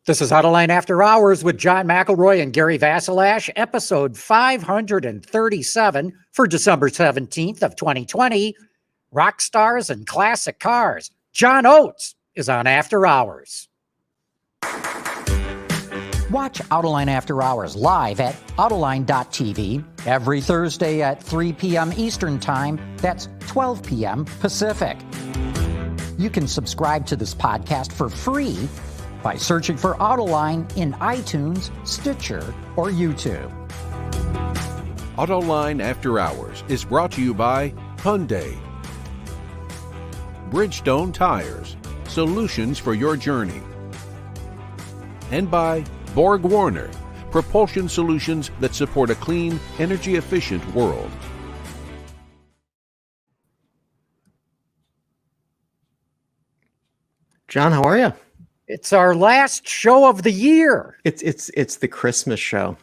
This is Autoline After Hours with John McElroy and Gary Vasilash, episode 537 for December 17th of 2020. Rock stars and classic cars. John Oates is on After Hours. Watch Autoline After Hours live at Autoline.tv every Thursday at 3 p.m. Eastern Time. That's 12 p.m. Pacific. You can subscribe to this podcast for free by searching for Autoline in iTunes, Stitcher, or YouTube. Autoline After Hours is brought to you by Hyundai, Bridgestone Tires, solutions for your journey, and by Borg Warner, propulsion solutions that support a clean, energy-efficient world. John, how are you? It's our last show of the year. It's the Christmas show.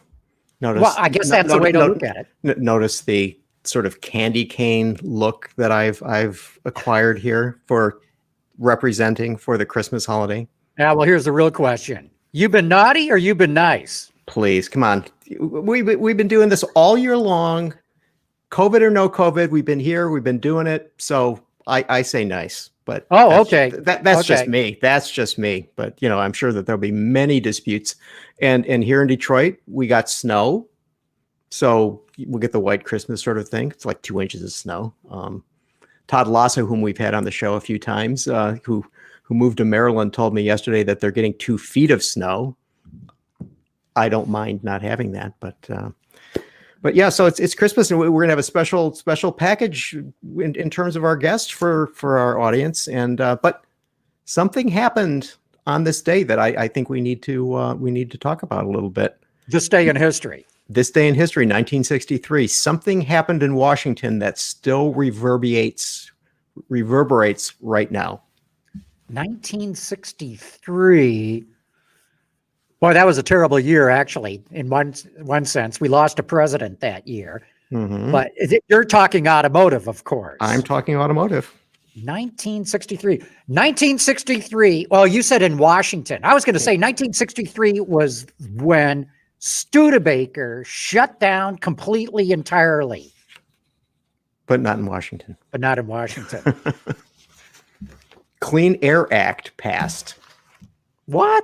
Notice. Well, I guess that's the way to look at it. Notice the sort of candy cane look that I've acquired here for representing for the Christmas holiday. Yeah, well, here's the real question. You been naughty or you been nice? Please, come on. We've been doing this all year long. COVID or no COVID, we've been here. We've been doing it. So I say nice. But okay. That's just me. That's just me. But I'm sure that there'll be many disputes. And here in Detroit, we got snow, so we'll get the white Christmas sort of thing. It's like 2 inches of snow. Todd Lassa, whom we've had on the show a few times, who moved to Maryland, told me yesterday that they're getting 2 feet of snow. I don't mind not having that, but yeah, so it's Christmas, and we're gonna have a special package in terms of our guests for our audience. And but something happened on this day that I think we need to talk about a little bit. This day in history. This day in history, 1963. Something happened in Washington that still reverberates right now. 1963. Boy, that was a terrible year, actually, in one sense. We lost a president that year. Mm-hmm. But you're talking automotive, of course. I'm talking automotive. 1963. 1963. Well, you said in Washington. I was going to say 1963 was when Studebaker shut down completely, entirely. But not in Washington. But not in Washington. Clean Air Act passed. What?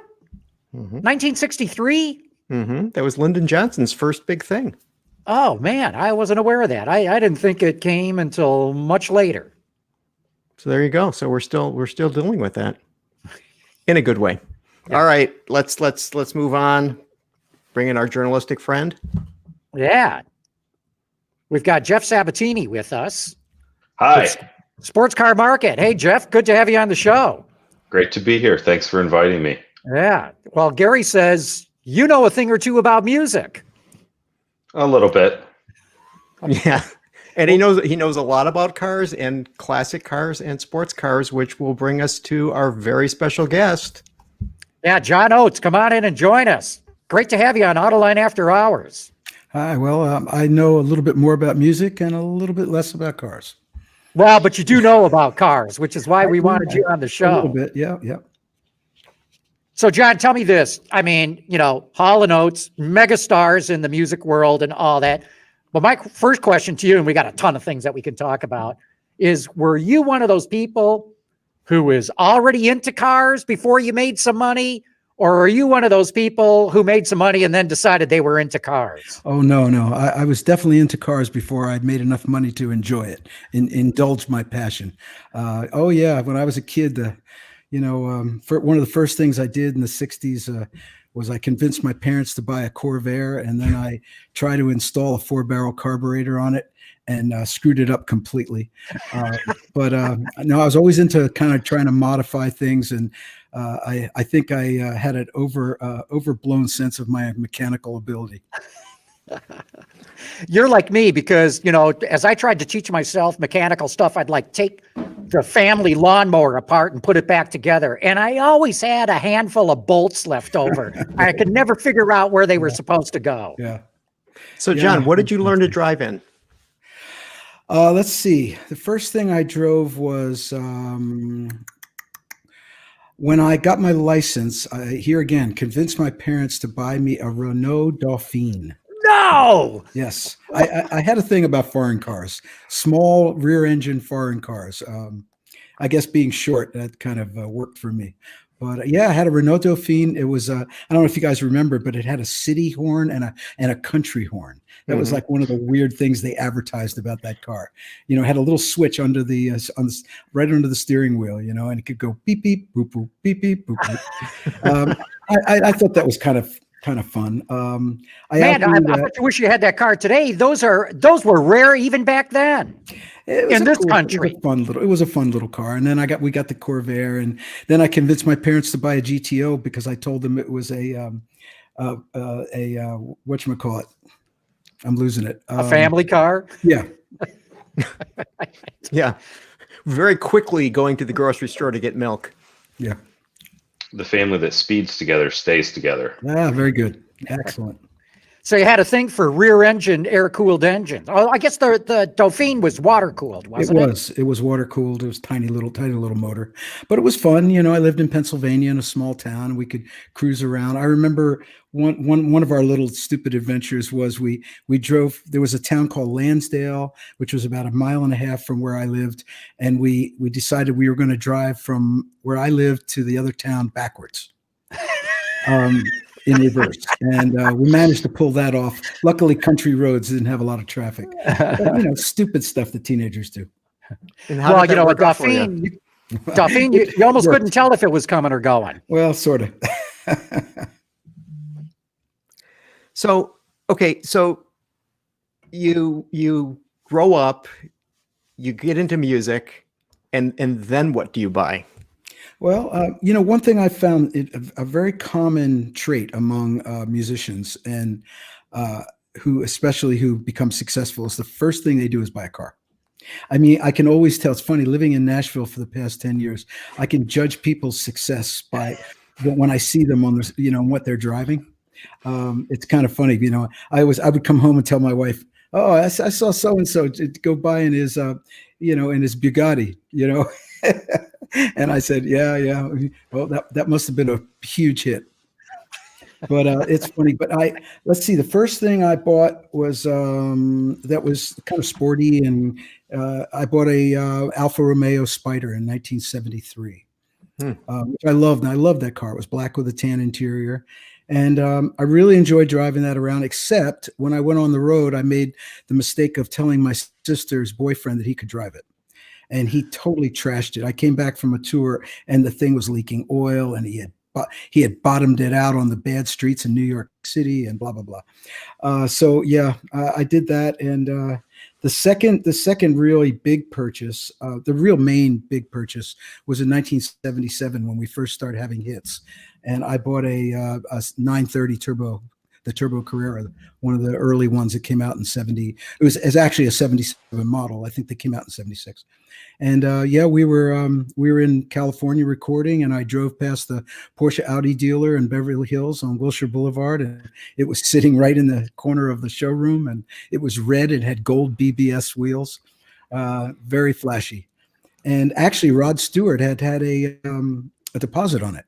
Mm-hmm. 1963? Mm-hmm. That was Lyndon Johnson's first big thing. Oh, man, I wasn't aware of that. I didn't think it came until much later. So there you go. So we're still dealing with that in a good way. Yeah. All right, let's move on. Bring in our journalistic friend. Yeah. We've got Jeff Sabatini with us. Hi. Sports Car Market. Hey, Jeff, good to have you on the show. Great to be here. Thanks for inviting me. Yeah. Well, Gary says you know a thing or two about music. A little bit. Yeah. And he knows a lot about cars and classic cars and sports cars, which will bring us to our very special guest. Yeah, John Oates, come on in and join us. Great to have you on Autoline After Hours. Hi. Well, I know a little bit more about music and a little bit less about cars. Well, but you do know about cars, which is why we wanted you on the show. A little bit, yeah. So, John, tell me this. I mean, Hall & Oates, megastars in the music world and all that. But my first question to you, and we got a ton of things that we can talk about, is were you one of those people who was already into cars before you made some money? Or are you one of those people who made some money and then decided they were into cars? Oh, no. I was definitely into cars before I'd made enough money to enjoy it and indulge my passion. Oh, yeah. When I was a kid, one of the first things I did in the 60s was I convinced my parents to buy a Corvair, and then I tried to install a 4-barrel carburetor on it and screwed it up completely. But no, I was always into kind of trying to modify things, and I think I had an overblown sense of my mechanical ability. You're like me because, as I tried to teach myself mechanical stuff, I'd take the family lawnmower apart and put it back together. And I always had a handful of bolts left over. I could never figure out where they were supposed to go. Yeah. So, John, what did you learn to drive in? Let's see. The first thing I drove was when I got my license, here again, convinced my parents to buy me a Renault Dauphine. No. Yes, I had a thing about foreign cars, small rear-engine foreign cars. I guess being short, that kind of worked for me. But yeah, I had a Renault Dauphine. It was I don't know if you guys remember, but it had a city horn and a country horn. That was like one of the weird things they advertised about that car. You know, it had a little switch under the right under the steering wheel. You know, and it could go beep beep boop boop beep beep boop boop. I thought that was kind of fun. Man, I bet you wish you had that car today. Those were rare even back then. In this country. It was a fun little car. And then we got the Corvair, and then I convinced my parents to buy a GTO because I told them it was a whatchamacallit. I'm losing it. A family car? Yeah. Yeah. Very quickly going to the grocery store to get milk. Yeah. The family that speeds together stays together. Ah, very good. Excellent. So you had a thing for rear-engine, air-cooled engines. Oh, I guess the Dauphine was water-cooled, wasn't it? It was water-cooled. It was tiny little motor, but it was fun. You know, I lived in Pennsylvania in a small town. We could cruise around. I remember one of our little stupid adventures was we drove. There was a town called Lansdale, which was about 1.5 miles from where I lived, and we decided we were going to drive from where I lived to the other town backwards. In reverse, and we managed to pull that off. Luckily, country roads didn't have a lot of traffic. But, you know, stupid stuff that teenagers do. Well, you know, a Dauphine, you almost couldn't tell if it was coming or going. Well, sort of. So, okay, so you grow up, you get into music, and then what do you buy? Well, you know, one thing I found a very common trait among musicians and who become successful is the first thing they do is buy a car. I mean, I can always tell. It's funny living in Nashville for the past 10 years. I can judge people's success by when I see them on this, you know, what they're driving. It's kind of funny, you know. I would come home and tell my wife, "Oh, I saw so and so go by in his, you know, in his Bugatti," you know. And I said, yeah. Well, that must have been a huge hit. But it's funny. But let's see. The first thing I bought was that was kind of sporty, and I bought a Alfa Romeo Spider in 1973, which I loved. And I loved that car. It was black with a tan interior. And I really enjoyed driving that around, except when I went on the road, I made the mistake of telling my sister's boyfriend that he could drive it. And he totally trashed it. I came back from a tour and the thing was leaking oil, and he had bottomed it out on the bad streets in New York City and blah, blah, blah. So yeah, I did that. And the second really big purchase, the real main big purchase was in 1977 when we first started having hits. And I bought a 930 turbo, the Turbo Carrera, one of the early ones that came out in 70. It was actually a 77 model. I think they came out in 76. And yeah, we were in California recording, and I drove past the Porsche Audi dealer in Beverly Hills on Wilshire Boulevard, and it was sitting right in the corner of the showroom, and it was red. It had gold BBS wheels, very flashy. And actually, Rod Stewart had a deposit on it.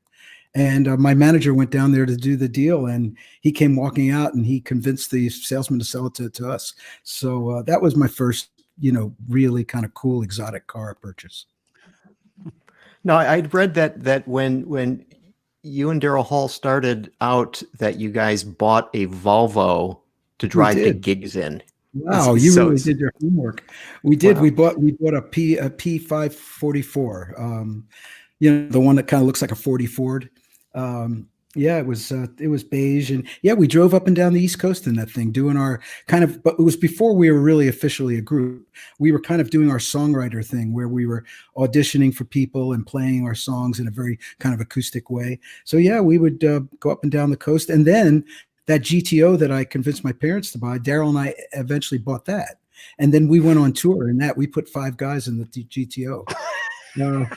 And my manager went down there to do the deal, and he came walking out, and he convinced the salesman to sell it to us. So that was my first, you know, really kind of cool exotic car purchase. No, I'd read that when you and Daryl Hall started out, that you guys bought a Volvo to drive to gigs in. Wow, you really did your homework. We did. Wow. We bought a P544. You know, the one that kind of looks like a 40 Ford. Yeah, it was beige, and yeah, we drove up and down the East Coast in that thing, doing our kind of. But it was before we were really officially a group. We were kind of doing our songwriter thing, where we were auditioning for people and playing our songs in a very kind of acoustic way. So yeah, we would go up and down the coast, and then that GTO that I convinced my parents to buy, Daryl and I eventually bought that, and then we went on tour, and that we put 5 guys in the GTO. And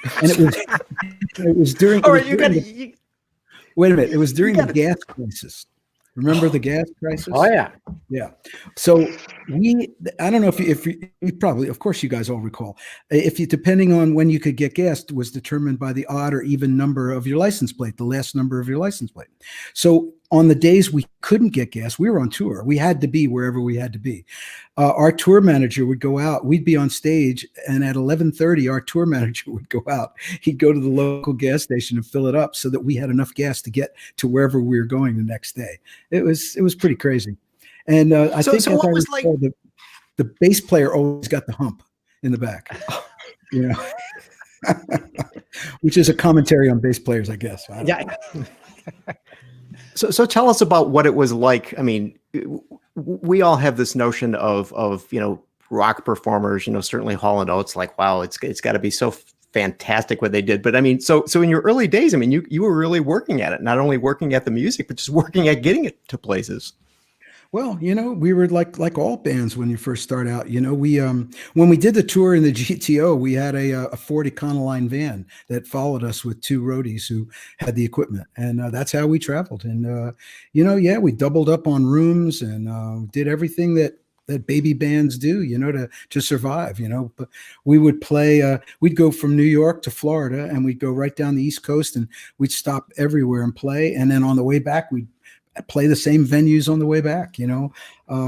it was during. All right, Wait a minute. It was during the gas crisis. Remember the gas crisis? Oh, yeah. Yeah. So I don't know if you probably, of course, you guys all recall, if you, depending on when you could get gas was determined by the odd or even number of your license plate, the last number of your license plate. So on the days we couldn't get gas, we were on tour. We had to be wherever we had to be. Our tour manager would go out. We'd be on stage, and at 11:30, our tour manager would go out. He'd go to the local gas station and fill it up so that we had enough gas to get to wherever we were going the next day. It was pretty crazy. And I think so what was like the bass player always got the hump in the back, you know, which is a commentary on bass players, I guess. Yeah. So tell us about what it was like. I mean, we all have this notion of rock performers, certainly Hall & Oates, like, wow, it's got to be so fantastic what they did. But I mean, so in your early days, I mean, you were really working at it, not only working at the music, but just working at getting it to places. Well, we were like all bands when you first start out. We when we did the tour in the GTO, we had a Ford Econoline van that followed us with two roadies who had the equipment, and that's how we traveled. And we doubled up on rooms and did everything that baby bands do, to survive. But we would play. We'd go from New York to Florida, and we'd go right down the East Coast, and we'd stop everywhere and play. And then on the way back, we'd play the same venues on the way back,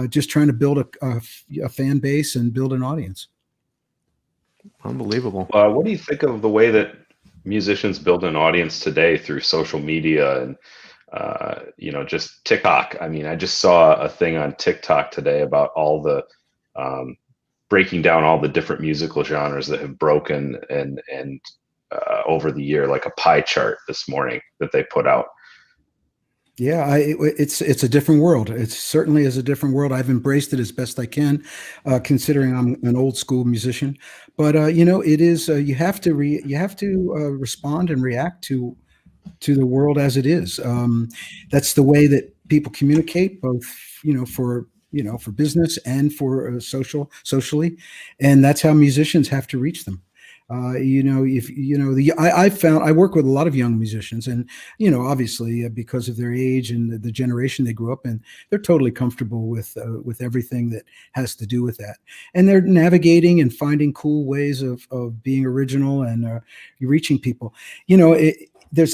just trying to build a fan base and build an audience. Unbelievable. What do you think of the way that musicians build an audience today through social media and, just TikTok? I mean, I just saw a thing on TikTok today about all the breaking down all the different musical genres that have broken and over the year, like a pie chart this morning that they put out. Yeah, it's a different world. It certainly is a different world. I've embraced it as best I can, considering I'm an old school musician. But it is you have to respond and react to the world as it is. That's the way that people communicate, both for business and for socially, and that's how musicians have to reach them. I found I work with a lot of young musicians, and obviously because of their age and the generation they grew up in, they're totally comfortable with everything that has to do with that, and they're navigating and finding cool ways of being original and reaching people. There's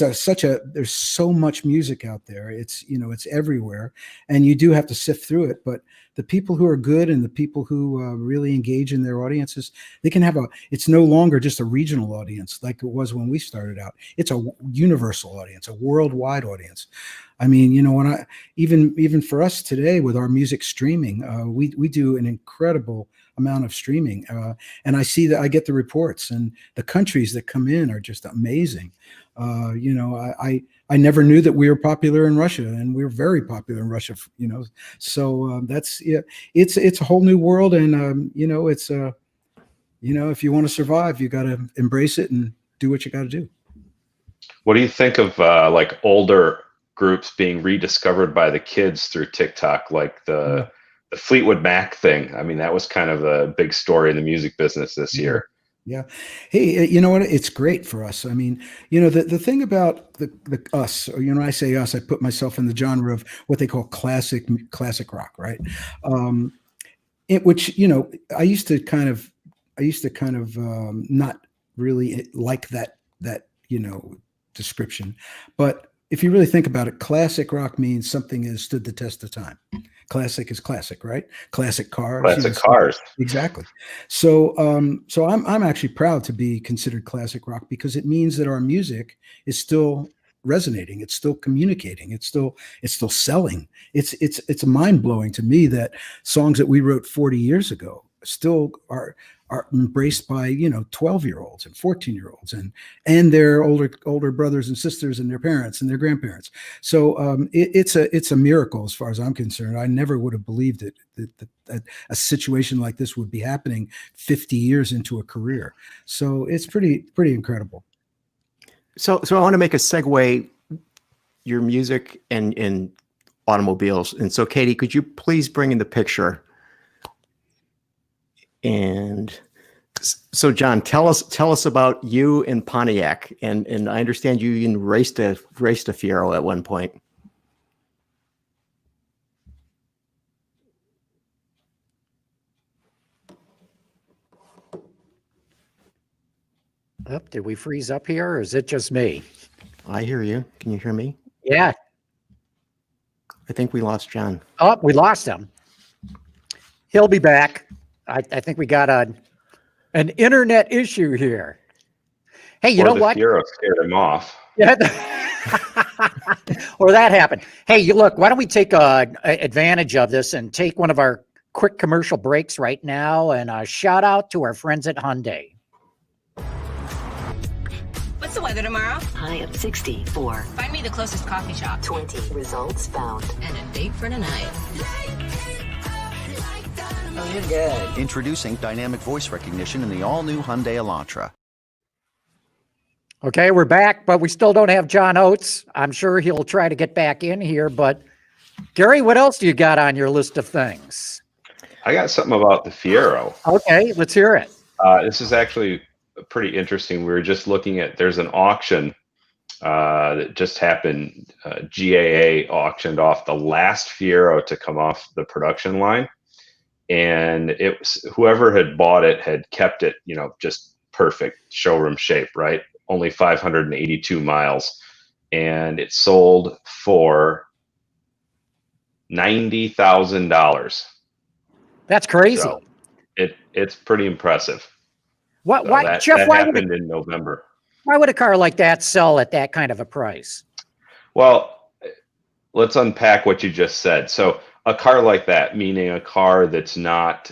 so much music out there. It's everywhere, and you do have to sift through it. But the people who are good and the people who really engage in their audiences, they can have it's no longer just a regional audience like it was when we started out. It's a universal audience, a worldwide audience. I mean, when even for us today with our music streaming, we do an incredible amount of streaming, and I see that I get the reports, and the countries that come in are just amazing. I never knew that we were popular in Russia, and we're very popular in Russia. So that's it's a whole new world, and it's if you want to survive, you got to embrace it and do what you got to do. What do you think of like older groups being rediscovered by the kids through TikTok, like the Fleetwood Mac thing? I mean, that was kind of a big story in the music business this year. Yeah. Hey, you know what? It's great for us. I mean, the thing about the us, or, I say us, I put myself in the genre of what they call classic rock, right? Which, I used to kind of not really like that description. But if you really think about it, classic rock means something has stood the test of time. Classic is classic, right? Classic cars. Classic cars. Exactly. So I'm actually proud to be considered classic rock, because it means that our music is still resonating. It's still communicating. It's still selling. It's mind blowing to me that songs that we wrote 40 years ago still are embraced by 12-year-olds and 14-year-olds and their older brothers and sisters and their parents and their grandparents. So it's a miracle as far as I'm concerned. I never would have believed it that a situation like this would be happening 50 years into a career. So it's pretty incredible. So I want to make a segue, your music and automobiles. And so Katie, could you please bring in the picture? And so, John, tell us about you and Pontiac, and I understand you even raced a Fiero at one point. Oh, did we freeze up here, or is it just me? I hear you. Can you hear me? Yeah. I think we lost John. Oh, we lost him. He'll be back. I think we got an internet issue here. Hey, you Or know the what? Fiero scared him off. Yeah. Or that happened. Hey, look, why don't we take advantage of this and take one of our quick commercial breaks right now, and shout out to our friends at Hyundai. What's the weather tomorrow? High of 64. Find me the closest coffee shop. 20 results found. And a date for tonight. Oh, you're good. Introducing dynamic voice recognition in the all-new Hyundai Elantra. Okay, we're back, but we still don't have John Oates. I'm sure he'll try to get back in here, but Gary, what else do you got on your list of things? I got something about the Fiero. Okay, let's hear it. This is actually pretty interesting. We were just looking at, there's an auction that just happened. GAA auctioned off the last Fiero to come off the production line. And it was, whoever had bought it had kept it, you know, just perfect showroom shape, right? Only 582 miles. And it sold for $90,000. That's crazy. So it's pretty impressive. What? So Why, that, Jeff? that Why happened in November. why would a car like that sell at that kind of a price? Well, let's unpack what you just said. So a car like that, meaning a car that's not,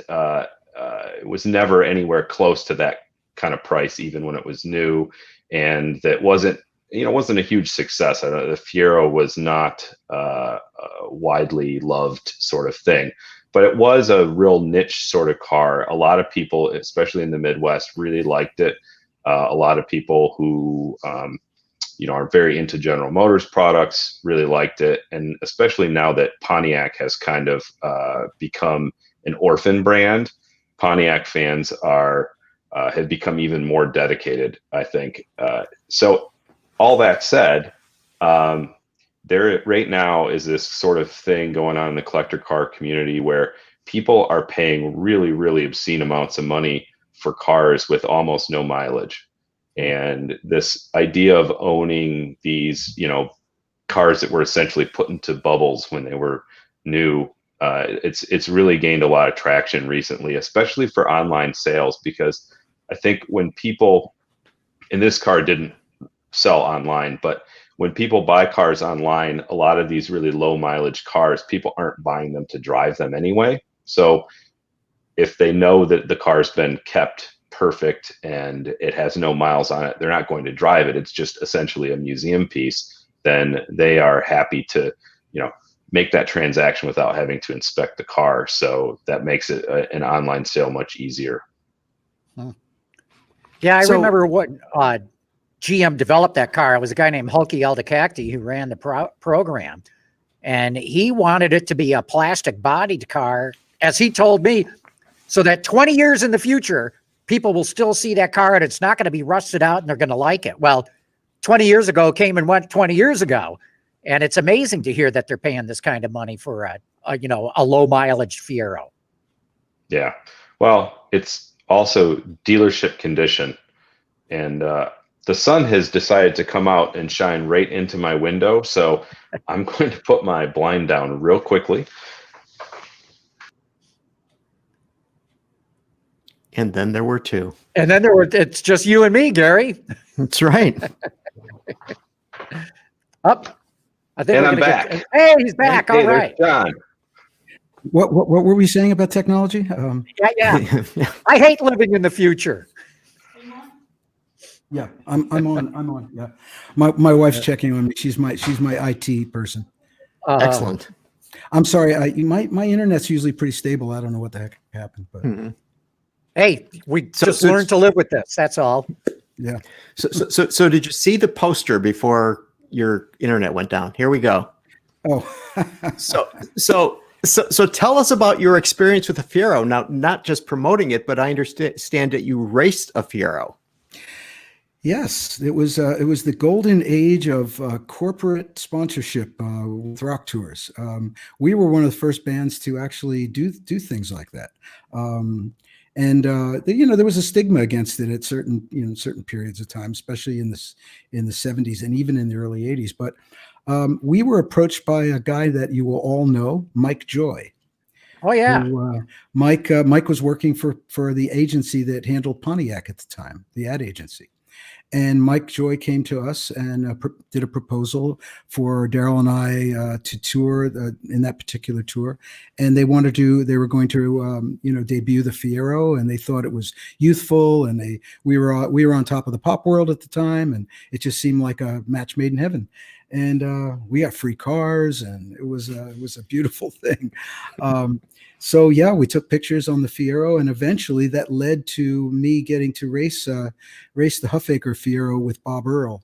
was never anywhere close to that kind of price, even when it was new, and that wasn't, you know, wasn't a huge success. The Fiero was not a widely loved sort of thing, but it was a real niche sort of car. A lot of people, especially in the Midwest, really liked it. A lot of people who, you know, are very into General Motors products really liked it. And especially now that Pontiac has kind of become an orphan brand, Pontiac fans are, have become even more dedicated, I think. So all that said, there right now is this sort of thing going on in the collector car community where people are paying really, really obscene amounts of money for cars with almost no mileage. And this idea of owning these, you know, cars that were essentially put into bubbles when they were new, it's really gained a lot of traction recently, especially for online sales, because I think when people, and this car didn't sell online, but when people buy cars online, a lot of these really low mileage cars, people aren't buying them to drive them anyway. So if they know that the car's been kept perfect and it has no miles on it, they're not going to drive it. It's just essentially a museum piece. Then they are happy to, you know, make that transaction without having to inspect the car. So that makes it an online sale much easier. Yeah, I So- remember what GM developed that car. It was a guy named Hulky Aldacacti who ran the program, and he wanted it to be a plastic bodied car, as he told me, so that 20 years in the future, people will still see that car and it's not going to be rusted out and they're going to like it. Well, 20 years ago came and went 20 years ago. And it's amazing to hear that they're paying this kind of money for you know, a low mileage Fiero. Yeah. Well, it's also dealership condition. And the sun has decided to come out and shine right into my window. So I'm going to put my blind down real quickly. And then there were two. And then it's just you and me, Gary. That's right. Up. I think And we're I'm gonna back. Hey, he's back. Hey, All there's right. John. What were we saying about technology? Yeah. I hate living in the future. Yeah, I'm on. Yeah, my wife's checking on me. She's my IT person. Excellent. I'm sorry. My internet's usually pretty stable. I don't know what the heck happened, but Hey, we So- just so learned to live with this. That's all. yeah. So did you see the poster before your internet went down? Here we go. Oh, So tell us about your experience with the Fiero. Now, not just promoting it, but I understand that you raced a Fiero. Yes, it was the golden age of corporate sponsorship with rock tours. We were one of the first bands to actually do things like that. And there was a stigma against it at certain periods of time, especially in the 70s and even in the early 80s. But we were approached by a guy that you will all know, Mike Joy. Oh yeah. Who, Mike was working for the agency that handled Pontiac at the time, the ad agency. And Mike Joy came to us and did a proposal for Daryl and I to tour in that particular tour. And they were going to debut the Fiero, and they thought it was youthful, and we were on top of the pop world at the time, and it just seemed like a match made in heaven. And we got free cars, and it was a beautiful thing. So yeah, we took pictures on the Fiero, and eventually that led to me getting to race the Huffaker Fiero with Bob Earl.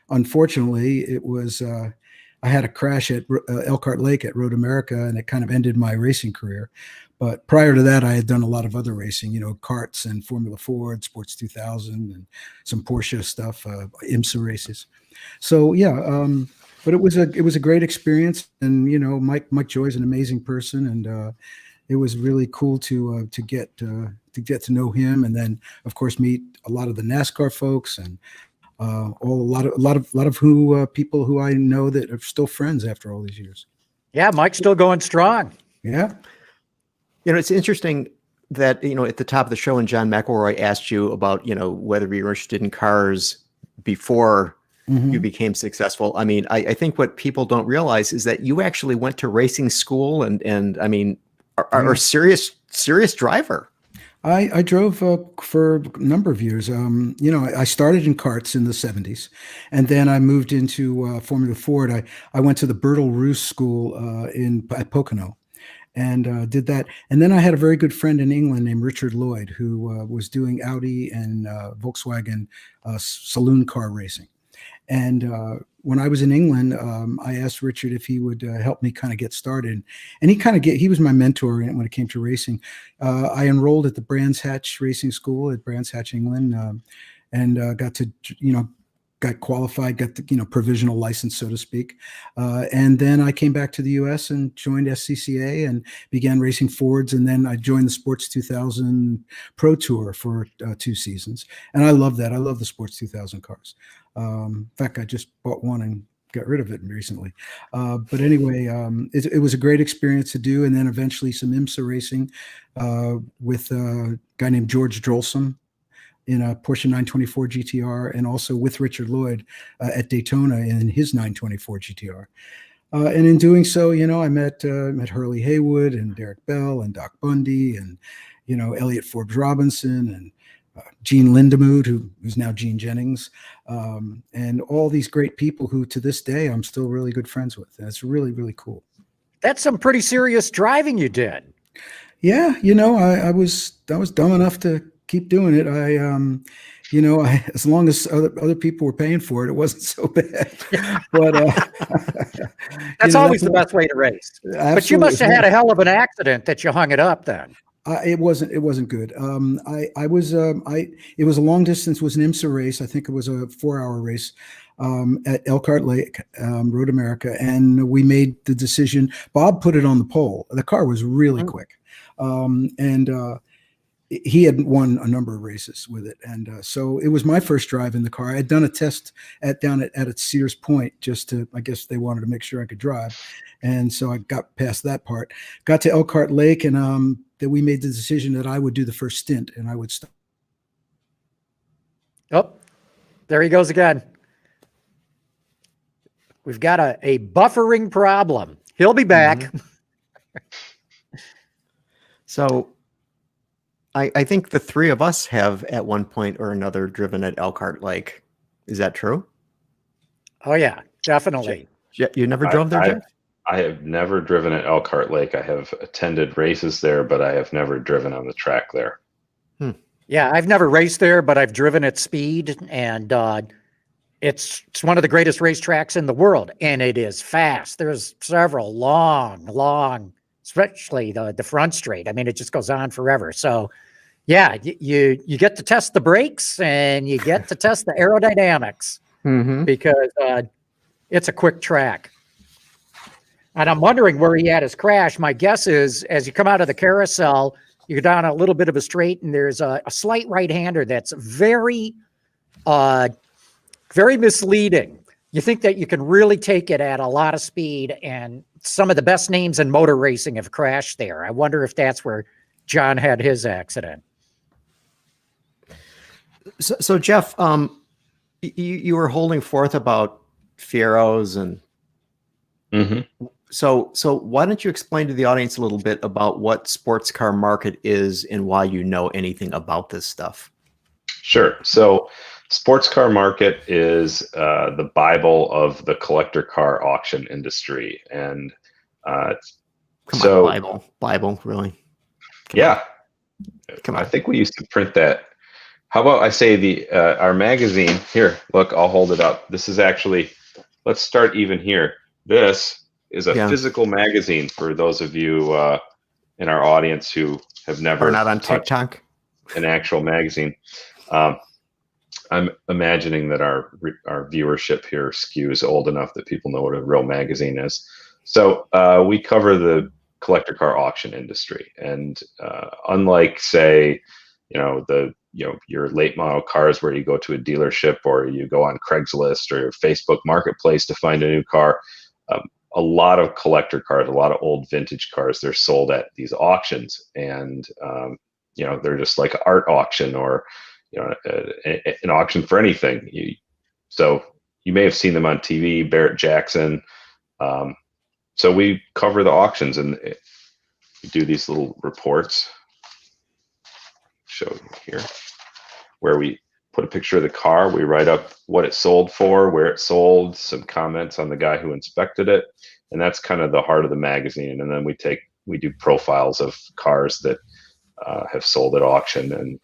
Unfortunately, it was I had a crash at Elkhart Lake at Road America, and it kind of ended my racing career. But prior to that, I had done a lot of other racing, karts and Formula Ford, Sports 2000, and some Porsche stuff, IMSA races. So yeah. But it was a great experience, and Mike Joy is an amazing person, and it was really cool to get to know him, and then of course meet a lot of the NASCAR folks, and a lot of people who I know that are still friends after all these years. Yeah, Mike's still going strong. Yeah, it's interesting that at the top of the show, when John McElroy asked you about whether you were interested in cars before you became successful. I mean, I think what people don't realize is that you actually went to racing school and I mean, are a serious driver. I drove for a number of years. I started in karts in the 70s, and then I moved into Formula Ford. I went to the Bertil Roos School at Pocono, and did that. And then I had a very good friend in England named Richard Lloyd, who was doing Audi and Volkswagen saloon car racing. And when I was in England, I asked Richard if he would help me kind of get started. And he was my mentor when it came to racing. I enrolled at the Brands Hatch Racing School at Brands Hatch, England, and got qualified, got the provisional license, so to speak. And then I came back to the U.S. and joined SCCA and began racing Fords. And then I joined the Sports 2000 Pro Tour for 2 seasons. And I love that. I love the Sports 2000 cars. In fact, I just bought one and got rid of it recently. But anyway, it was a great experience to do. And then eventually some IMSA racing with a guy named George Drolsom in a Porsche 924 GTR, and also with Richard Lloyd at Daytona in his 924 GTR. And in doing so, I met Hurley Haywood and Derek Bell and Doc Bundy and, Elliot Forbes Robinson and Gene Lindemood, who's now Gene Jennings, and all these great people who to this day I'm still really good friends with. And it's really, really cool. That's some pretty serious driving you did. Yeah, I was dumb enough to keep doing it. As long as other people were paying for it, it wasn't so bad. But that's always the best way to race. But you must have had a hell of an accident that you hung it up then. It wasn't good. It was a long distance, was an IMSA race. I think it was a 4-hour race at Elkhart Lake, Road America. And we made the decision. Bob put it on the pole. The car was really quick. He had won a number of races with it. And so it was my first drive in the car. I'd done a test down at Sears Point, I guess they wanted to make sure I could drive. And so I got past that part, got to Elkhart Lake, and that we made the decision that I would do the first stint and I would stop. Oh, there he goes again. We've got a buffering problem. He'll be back. Mm-hmm. So I think the three of us have at one point or another driven at Elkhart Lake. Is that true? Oh yeah, definitely. You never drove there, Jeff? I have never driven at Elkhart Lake. I have attended races there, but I have never driven on the track there. Yeah, I've never raced there, but I've driven at speed, and it's one of the greatest racetracks in the world, and it is fast. There's several long, especially the front straight. I mean, it just goes on forever. So Yeah, you get to test the brakes and you get to test the aerodynamics because it's a quick track. And I'm wondering where he had his crash. My guess is as you come out of the carousel, you go down a little bit of a straight and there's a slight right-hander that's very, very misleading. You think that you can really take it at a lot of speed, and some of the best names in motor racing have crashed there. I wonder if that's where John had his accident. So Jeff, you were holding forth about Fieros and so why don't you explain to the audience a little bit about what sports car market is and why you know anything about this stuff? Sure. So sports car market is the Bible of the collector car auction industry. And Bible, really? Come on. I think we used to print that. How about I say our magazine here, look, I'll hold it up. This is actually, let's start even here. This is a physical magazine for those of you in our audience who have never not on TikTok, an actual magazine. I'm imagining that our viewership here skews old enough that people know what a real magazine is. So we cover the collector car auction industry, and unlike, say, your late model cars where you go to a dealership or you go on Craigslist or Facebook Marketplace to find a new car, a lot of collector cars, a lot of old vintage cars, they're sold at these auctions, and they're just like an art auction or an auction for anything. So you may have seen them on TV, Barrett Jackson. So we cover the auctions and we do these little reports. Show you here, where we put a picture of the car, we write up what it sold for, where it sold, some comments on the guy who inspected it, and that's kind of the heart of the magazine. And then we do profiles of cars that have sold at auction and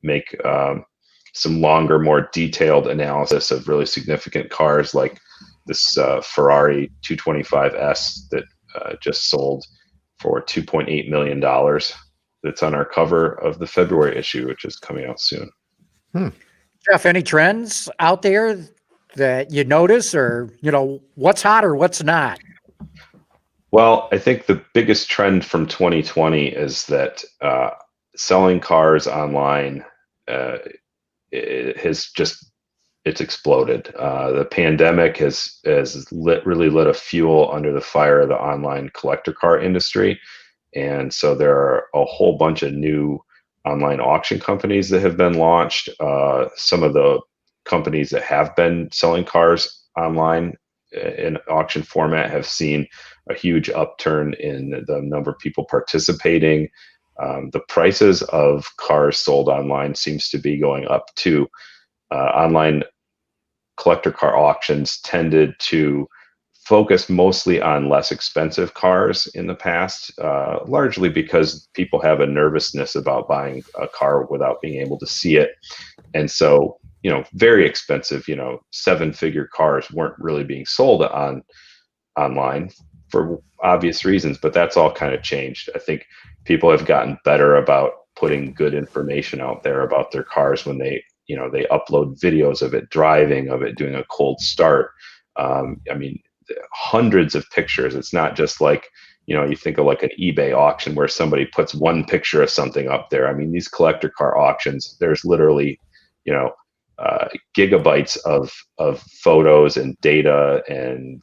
make some longer, more detailed analysis of really significant cars like this Ferrari 225S that just sold for $2.8 million. That's on our cover of the February issue, which is coming out soon. Jeff, any trends out there that you notice, or what's hot or what's not? Well, I think the biggest trend from 2020 is that selling cars online it's exploded. The pandemic has really lit a fuel under the fire of the online collector car industry. And so there are a whole bunch of new online auction companies that have been launched. Some of the companies that have been selling cars online in auction format have seen a huge upturn in the number of people participating. The prices of cars sold online seems to be going up too. Online collector car auctions tended to focus mostly on less expensive cars in the past, largely because people have a nervousness about buying a car without being able to see it. And so, very expensive, 7-figure cars weren't really being sold online for obvious reasons, but that's all kind of changed. I think people have gotten better about putting good information out there about their cars when they upload videos of it driving, of it doing a cold start. Hundreds of pictures. It's not just like, you think of like an eBay auction where somebody puts one picture of something up there. I mean, these collector car auctions, there's literally, gigabytes of photos and data, and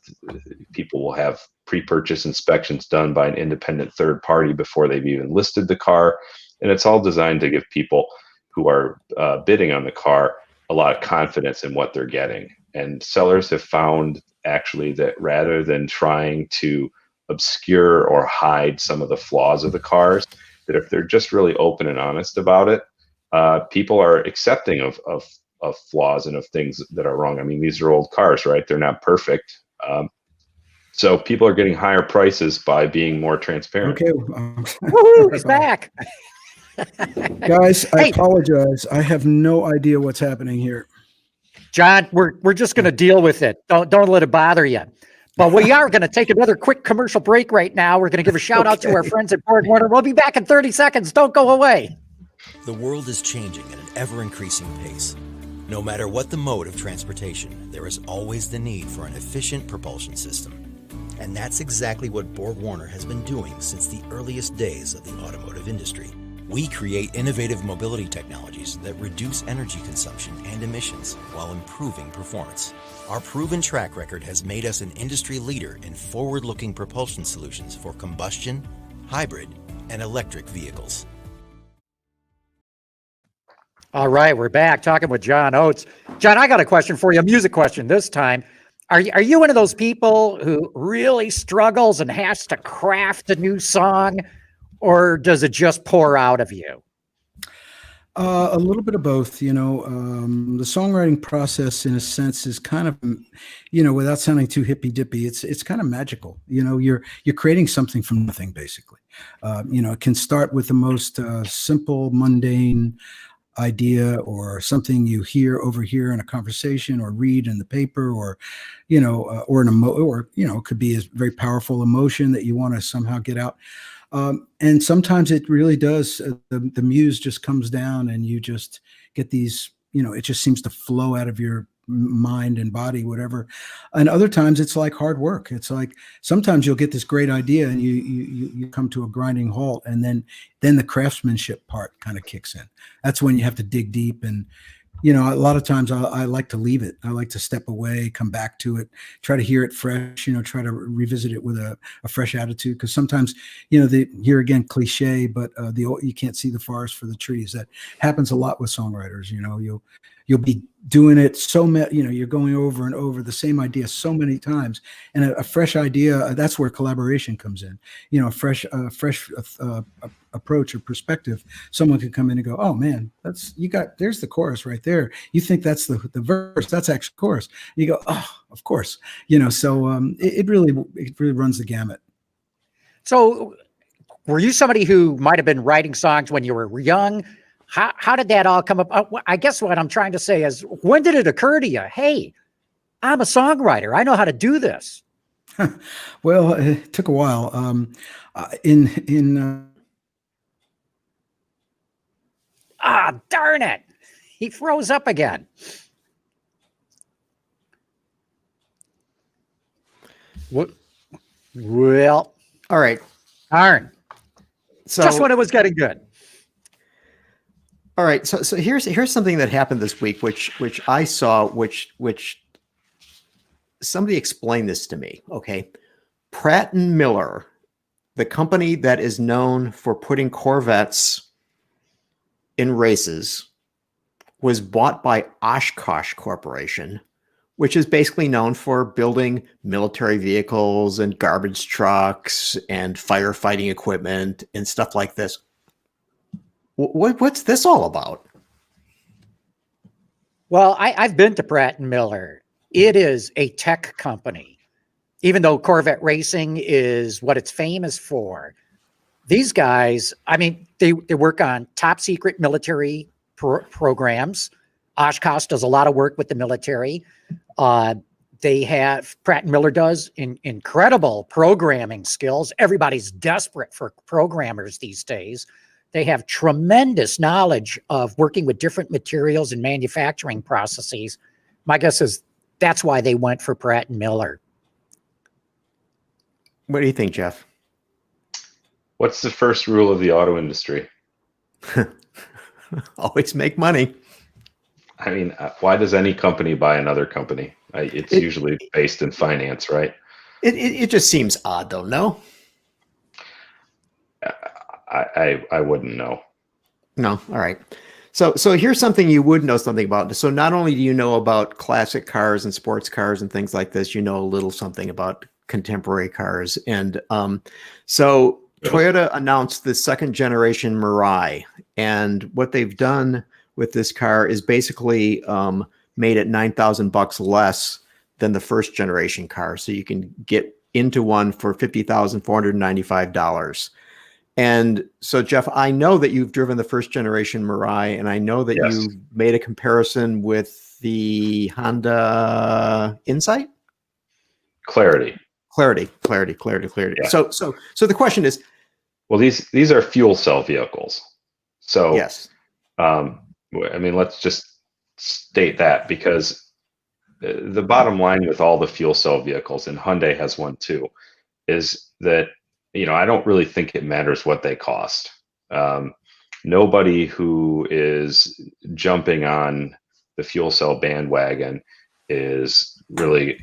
people will have pre-purchase inspections done by an independent third party before they've even listed the car. And it's all designed to give people who are bidding on the car a lot of confidence in what they're getting. And sellers have found actually that rather than trying to obscure or hide some of the flaws of the cars, that if they're just really open and honest about it, people are accepting of flaws and of things that are wrong. I mean, these are old cars, right? They're not perfect. So people are getting higher prices by being more transparent. Okay. Woohoo, he's back. Guys, I apologize. I have no idea what's happening here. John, we're just going to deal with it. Don't let it bother you. But we are going to take another quick commercial break right now. We're going to give a shout out to our friends at Borg Warner. We'll be back in 30 seconds. Don't go away. The world is changing at an ever-increasing pace. No matter what the mode of transportation, there is always the need for an efficient propulsion system. And that's exactly what Borg-Warner has been doing since the earliest days of the automotive industry. We create innovative mobility technologies that reduce energy consumption and emissions while improving performance. Our proven track record has made us an industry leader in forward-looking propulsion solutions for combustion, hybrid, and electric vehicles. All right, we're back talking with John Oates. John, I got a question for you, a music question this time. Are you one of those people who really struggles and has to craft a new song, or does it just pour out of you? A little bit of both, you know. The songwriting process, in a sense, is kind of, you know, without sounding too hippy dippy, it's kind of magical. You know, you're creating something from nothing, basically. You know, it can start with the most simple, mundane idea, or something you overhear in a conversation, or read in the paper, or, you know, or you know, it could be a very powerful emotion that you want to somehow get out. And sometimes it really does. The muse just comes down, and you just get these, you know, it just seems to flow out of your mind and body, whatever. And other times it's like hard work. It's like sometimes you'll get this great idea, and you come to a grinding halt, and then the craftsmanship part kind of kicks in. That's when you have to dig deep. And, you know, a lot of times I like to leave it. I like to step away, come back to it, try to hear it fresh, you know, try to revisit it with a fresh attitude. Because sometimes, you know, here again, cliche, but you can't see the forest for the trees. That happens a lot with songwriters. You know, you'll be doing it you know, you're going over and over the same idea so many times, and a fresh idea, that's where collaboration comes in. You know, a fresh approach or perspective. Someone can come in and go, oh man, there's the chorus right there. You think that's the verse, that's actually chorus. And you go, oh, of course. You know, so it really runs the gamut. So were you somebody who might have been writing songs when you were young? How did that all come up? I guess what I'm trying to say is, when did it occur to you, hey, I'm a songwriter, I know how to do this? Well, it took a while. Darn it. He froze up again. What? Well, all right. Darn. So just when it was getting good. All right. So here's something that happened this week, which I saw, which somebody explained this to me. Okay. Pratt Miller, the company that is known for putting Corvettes in races, was bought by Oshkosh Corporation, which is basically known for building military vehicles and garbage trucks and firefighting equipment and stuff like this. What's this all about? Well, I've been to Pratt Miller. It is a tech company. Even though Corvette racing is what it's famous for, these guys, I mean, they work on top secret military programs. Oshkosh does a lot of work with the military. Pratt Miller does incredible programming skills. Everybody's desperate for programmers these days. They have tremendous knowledge of working with different materials and manufacturing processes. My guess is that's why they went for Pratt Miller. What do you think, Jeff? What's the first rule of the auto industry? Always make money. I mean, why does any company buy another company? It's usually based in finance, right? It just seems odd, though, no? I wouldn't know. No. All right. So here's something you would know something about. So not only do you know about classic cars and sports cars and things like this, you know a little something about contemporary cars. And so Toyota announced the second generation Mirai, and what they've done with this car is basically made it $9,000 less than the first generation car. So you can get into one for $50,495. And so, Jeff, I know that you've driven the first generation Mirai, and I know that Yes. you made a comparison with the Honda Insight. Clarity. Clarity. Yeah. So the question is, Well, these are fuel cell vehicles. So, Yes. I mean, let's just state that, because the bottom line with all the fuel cell vehicles, and Hyundai has one too, is that, I don't really think it matters what they cost. Nobody who is jumping on the fuel cell bandwagon is really,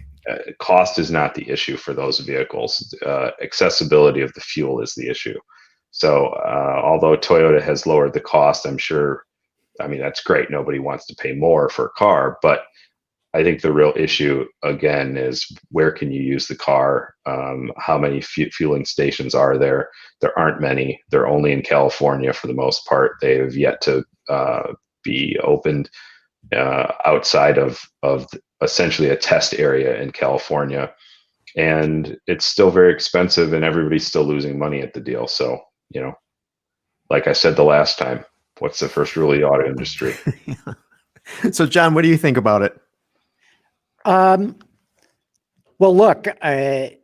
cost is not the issue for those vehicles. Accessibility of the fuel is the issue. So although Toyota has lowered the cost, I'm sure, I mean, that's great. Nobody wants to pay more for a car, but I think the real issue, again, is where can you use the car? How many fueling stations are there? There aren't many. They're only in California for the most part. They have yet to be opened outside of essentially a test area in California. And it's still very expensive, and everybody's still losing money at the deal. So, like I said the last time, what's the first rule of the auto industry? So, John, what do you think about it? Well, look, the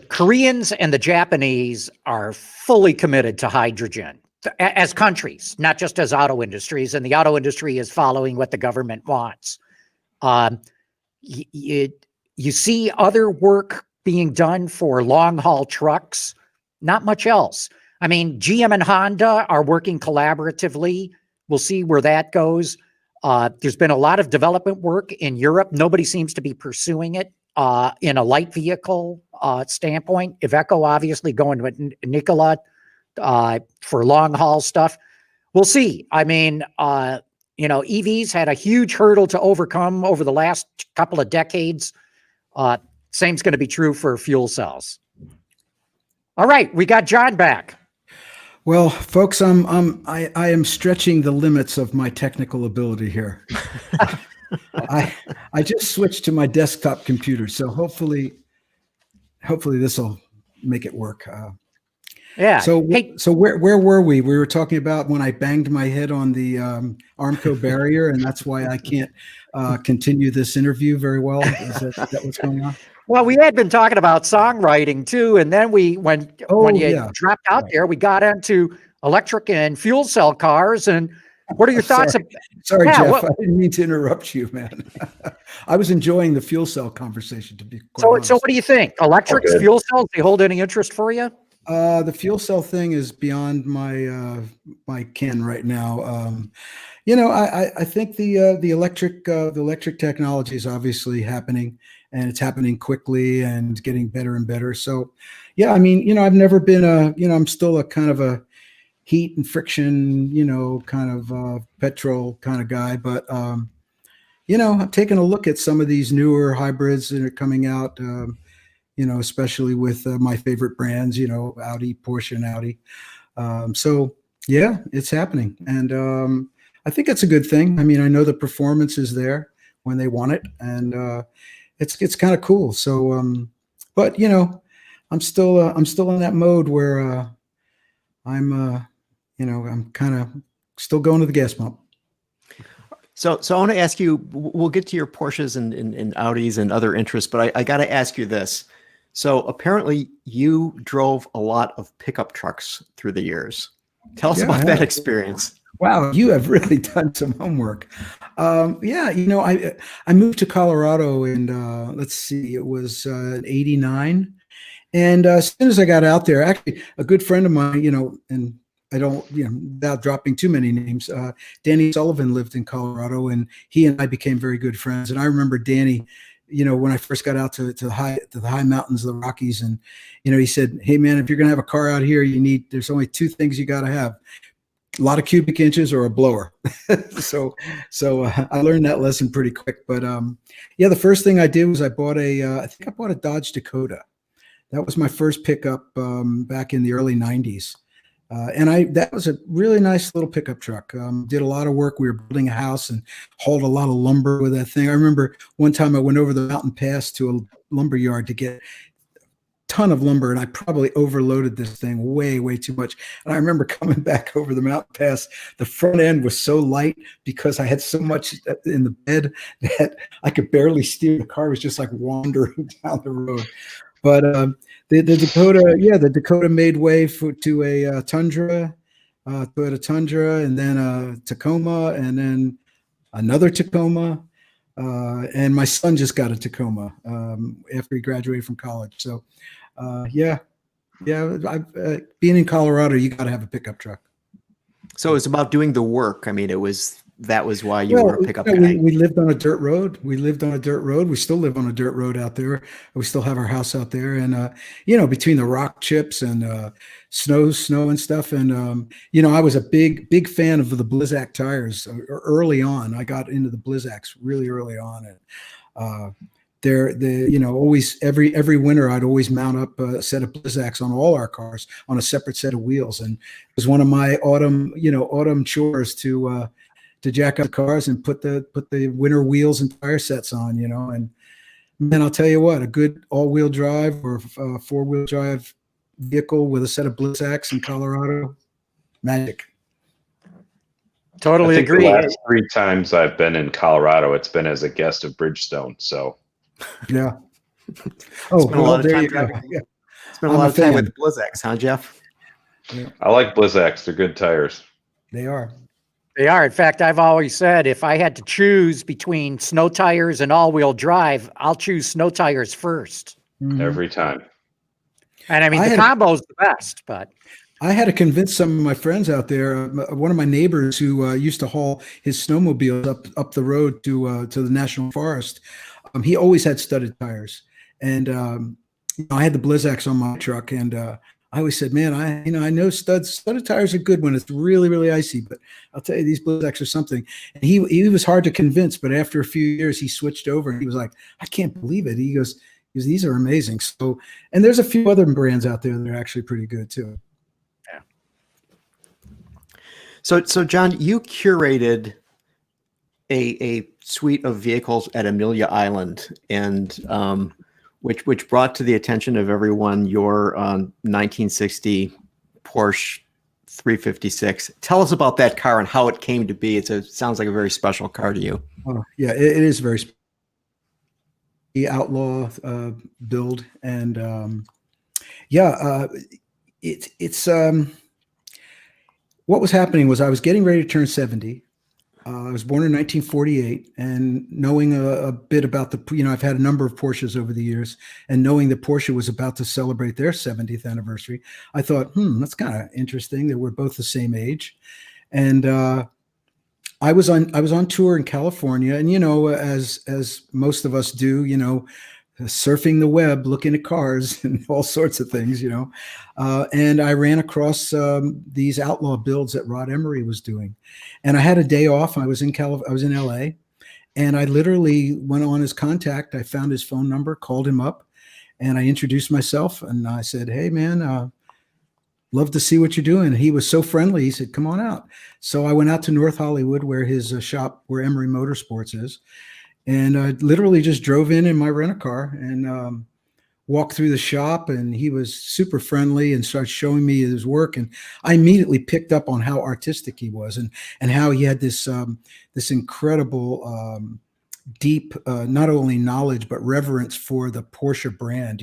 Koreans and the Japanese are fully committed to hydrogen as countries, not just as auto industries, and the auto industry is following what the government wants. You see other work being done for long haul trucks, not much else. I mean, GM and Honda are working collaboratively. We'll see where that goes. There's been a lot of development work in Europe. Nobody seems to be pursuing it in a light vehicle standpoint. Iveco obviously going with Nikola for long haul stuff. We'll see. I mean, EVs had a huge hurdle to overcome over the last couple of decades. Same's going to be true for fuel cells. All right, we got John back. Well, folks, I am stretching the limits of my technical ability here. I just switched to my desktop computer, so hopefully this will make it work. Yeah. So where were we? We were talking about when I banged my head on the Armco barrier, and that's why I can't continue this interview very well. Is that what's going on? Well, we had been talking about songwriting too, and then when you dropped out there, we got into electric and fuel cell cars. And what are your thoughts? Sorry, Jeff, I didn't mean to interrupt you, man. I was enjoying the fuel cell conversation, to be quite honest. So what do you think? Electrics, fuel cells, they hold any interest for you? The fuel cell thing is beyond my ken right now. I think the electric technology is obviously happening, and it's happening quickly and getting better and better. So, yeah, I mean, I've never been I'm still a kind of a heat and friction, kind of petrol kind of guy. But, I'm taking a look at some of these newer hybrids that are coming out, especially with my favorite brands, Audi, Porsche, and Audi. So, yeah, it's happening. And I think it's a good thing. I mean, I know the performance is there when they want it, and it's kind of cool. So, but I'm still in that mode where I'm kind of still going to the gas pump. So I want to ask you. We'll get to your Porsches and Audis and other interests, but I got to ask you this. So apparently, you drove a lot of pickup trucks through the years. Tell us about that experience. Wow, you have really done some homework. I moved to Colorado and let's see, it was 89. And as soon as I got out there, actually a good friend of mine, and I don't, without dropping too many names, Danny Sullivan lived in Colorado, and he and I became very good friends. And I remember Danny, when I first got out to the high mountains of the Rockies, and, he said, "Hey man, if you're going to have a car out here, there's only two things you got to have. A lot of cubic inches or a blower." So I learned that lesson pretty quick. But the first thing I did was I bought I think I bought a Dodge Dakota. That was my first pickup back in the early 90s. And that was a really nice little pickup truck. Did a lot of work. We were building a house and hauled a lot of lumber with that thing. I remember one time I went over the mountain pass to a lumber yard to get ton of lumber, and I probably overloaded this thing way, way too much. And I remember coming back over the mountain pass, the front end was so light because I had so much in the bed that I could barely steer. The car was just like wandering down the road. But the Dakota, the Dakota made way to a Tundra. Toyota Tundra, and then a Tacoma, and then another Tacoma. And my son just got a Tacoma after he graduated from college. So, yeah. Being in Colorado, you got to have a pickup truck. So it's about doing the work. I mean, that was why you were a pickup guy. We lived on a dirt road. We still live on a dirt road out there. We still have our house out there. And, between the rock chips and snow and stuff. And, I was a big fan of the Blizzak tires early on. I got into the Blizzaks really early on. And always every winter I'd always mount up a set of Blizzaks on all our cars on a separate set of wheels. And it was one of my autumn chores to jack up the cars and put the winter wheels and tire sets on, and man, I'll tell you what, a good all-wheel drive or four-wheel drive vehicle with a set of Blizzaks in Colorado, magic. Totally I think agree. The last 3 times I've been in Colorado, it's been as a guest of Bridgestone. So, yeah. Spent a lot of time driving. Yeah. Spent a lot of time with Blizzaks, huh, Jeff? Yeah. I like Blizzaks. They're good tires. They are. They are. In fact, I've always said if I had to choose between snow tires and all-wheel drive, I'll choose snow tires first. Mm-hmm. Every time. And I mean, the combo's the best, but I had to convince some of my friends out there. One of my neighbors who used to haul his snowmobiles up the road to the national forest. He always had studded tires, and I had the Blizzaks on my truck, and I always said, man, I know studded tires are good when it's really, really icy, but I'll tell you, these Blizzaks are something. And he was hard to convince, but after a few years, he switched over and he was like, I can't believe it. He goes, these are amazing. So, and there's a few other brands out there that are actually pretty good too. Yeah. So John, you curated a suite of vehicles at Amelia Island, and which brought to the attention of everyone your 1960 Porsche 356. Tell us about that car and how it came to be. It sounds like a very special car to you. Oh, yeah, it is very special. The outlaw build, and it's what was happening was I was getting ready to turn 70. I was born in 1948, and knowing a bit about I've had a number of Porsches over the years, and knowing that Porsche was about to celebrate their 70th anniversary, I thought, that's kind of interesting that we're both the same age. And I was on tour in California, and as most of us do, surfing the web, looking at cars and all sorts of things, and I ran across these outlaw builds that Rod Emery was doing, and I had a day off. I was in LA, and I literally went on his contact. I found his phone number, called him up, and I introduced myself, and I said, "Hey, man, love to see what you're doing." He was so friendly. He said, "Come on out." So I went out to North Hollywood, where his shop, where Emery Motorsports is. And I literally just drove in my rent-a-car and walked through the shop, and he was super friendly and started showing me his work. And I immediately picked up on how artistic he was and how he had this incredible deep, not only knowledge, but reverence for the Porsche brand.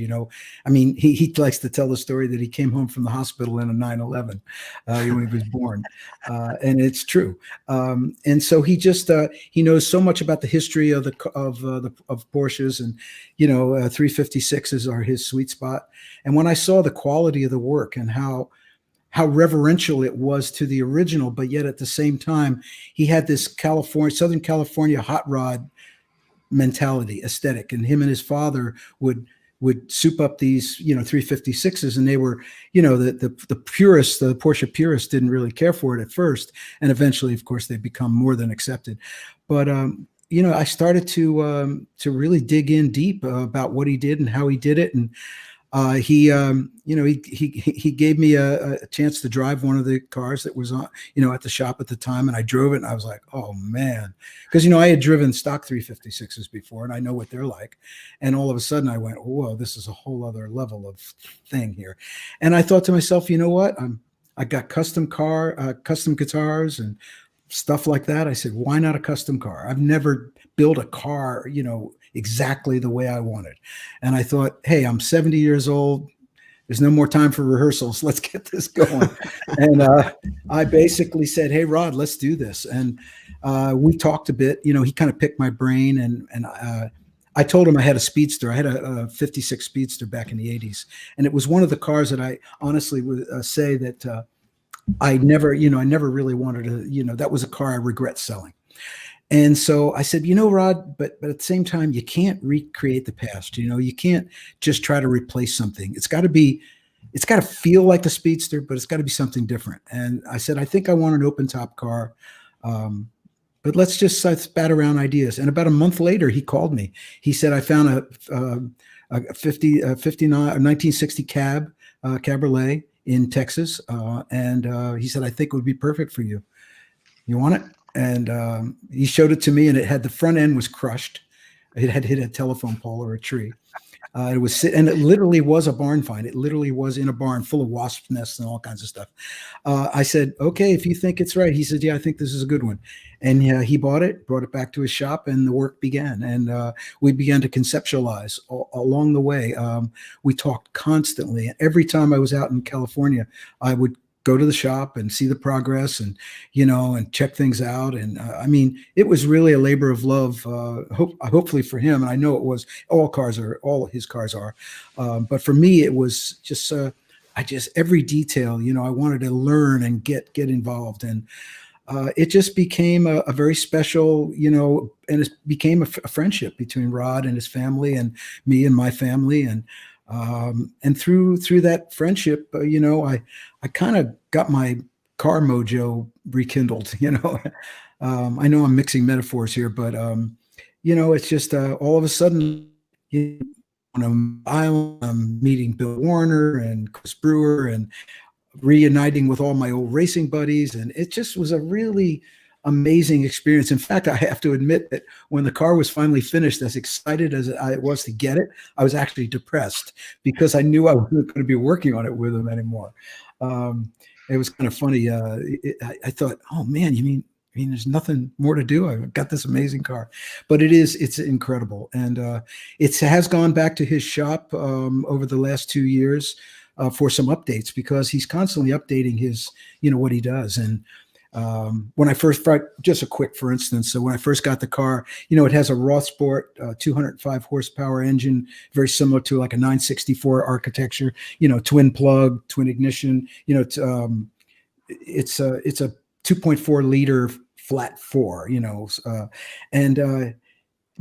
I mean, he likes to tell the story that he came home from the hospital in a 911 when he was born. And it's true. And so he just, he knows so much about the history of Porsches, and, 356s are his sweet spot. And when I saw the quality of the work and how reverential it was to the original, but yet at the same time, he had this Southern California hot rod mentality, aesthetic, and him and his father would soup up these 356s, and they were the purists, the Porsche purists, didn't really care for it at first, and eventually, of course, they become more than accepted. But I started to really dig in deep about what he did and how he did it, and he gave me a chance to drive one of the cars that was on, at the shop at the time. And I drove it, and I was like, oh man, because, I had driven stock 356s before, and I know what they're like. And all of a sudden I went, whoa, this is a whole other level of thing here. And I thought to myself, you know what? I got custom guitars and stuff like that. I said, why not a custom car? I've never built a car, exactly the way I wanted. And I thought, hey, I'm 70 years old. There's no more time for rehearsals. Let's get this going. And I basically said, "Hey, Rod, let's do this." And we talked a bit. You know, he kind of picked my brain, and I told him I had a Speedster. I had a '56 Speedster back in the '80s, and it was one of the cars that I honestly would say that I never really wanted to. You know, that was a car I regret selling. And so I said, Rod, but at the same time, you can't recreate the past. You know, you can't just try to replace something. It's got to feel like the Speedster, but it's got to be something different. And I said, I think I want an open top car. But let's just spat around ideas. And about a month later, he called me. He said, I found a 1960 Cabriolet in Texas. And he said, I think it would be perfect for you. You want it? And he showed it to me, and the front end was crushed. It had hit a telephone pole or a tree. It literally was a barn find. It literally was in a barn full of wasp nests and all kinds of stuff. I said, okay, if you think it's right. He said, yeah, I think this is a good one. And he bought it, brought it back to his shop, and the work began. And we began to conceptualize along the way. We talked constantly. Every time I was out in California, I would go to the shop and see the progress and, and check things out. And I mean, it was really a labor of love, hopefully for him. And I know it was, all his cars are. But for me, it was just, every detail, I wanted to learn and get involved. And it just became a very special, and it became a friendship between Rod and his family and me and my family. And through that friendship, I kind of got my car mojo rekindled. I know I'm mixing metaphors here, but it's just all of a sudden, on an island, I'm meeting Bill Warner and Chris Brewer and reuniting with all my old racing buddies, and it just was a really amazing experience. In fact, I have to admit that when the car was finally finished, as excited as I was to get it, I was actually depressed because I knew I wasn't going to be working on it with him anymore. It was kind of funny. I thought, oh man, you mean there's nothing more to do? I've got this amazing car, but it's incredible. And it has gone back to his shop over the last 2 years for some updates, because he's constantly updating his, what he does. And when I first, just a quick, for instance, so when I first got the car, it has a Rothsport 205 horsepower engine, very similar to like a 964 architecture, twin plug, twin ignition, it's a 2.4 liter flat four,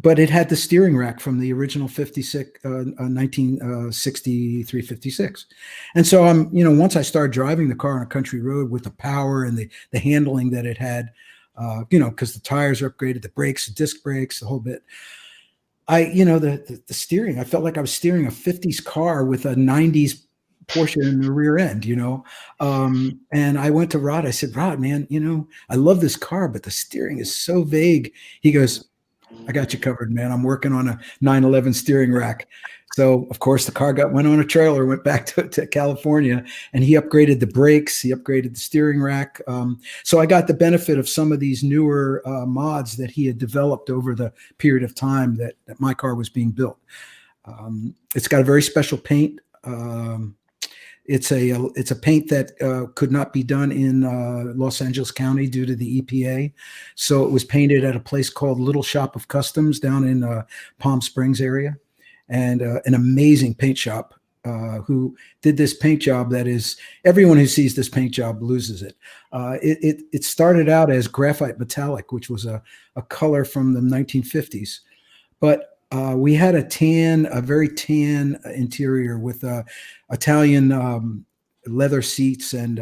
but it had the steering rack from the original 1963 56. And so once I started driving the car on a country road with the power and the handling that it had, because the tires are upgraded, the brakes, the disc brakes, the whole bit. The steering, I felt like I was steering a 50s car with a 90s Porsche in the rear end, and I went to Rod. I said, Rod, man, I love this car, but the steering is so vague. He goes, I got you covered, man. I'm working on a 911 steering rack. So, of course, the car went on a trailer, went back to California, and he upgraded the brakes. He upgraded the steering rack. So I got the benefit of some of these newer mods that he had developed over the period of time that my car was being built. It's got a very special paint. It's a paint that could not be done in Los Angeles County due to the EPA. So it was painted at a place called Little Shop of Customs down in Palm Springs area, and an amazing paint shop who did this paint job that is, everyone who sees this paint job loses it. It started out as graphite metallic, which was a color from the 1950s, but we had a very tan interior with Italian leather seats, and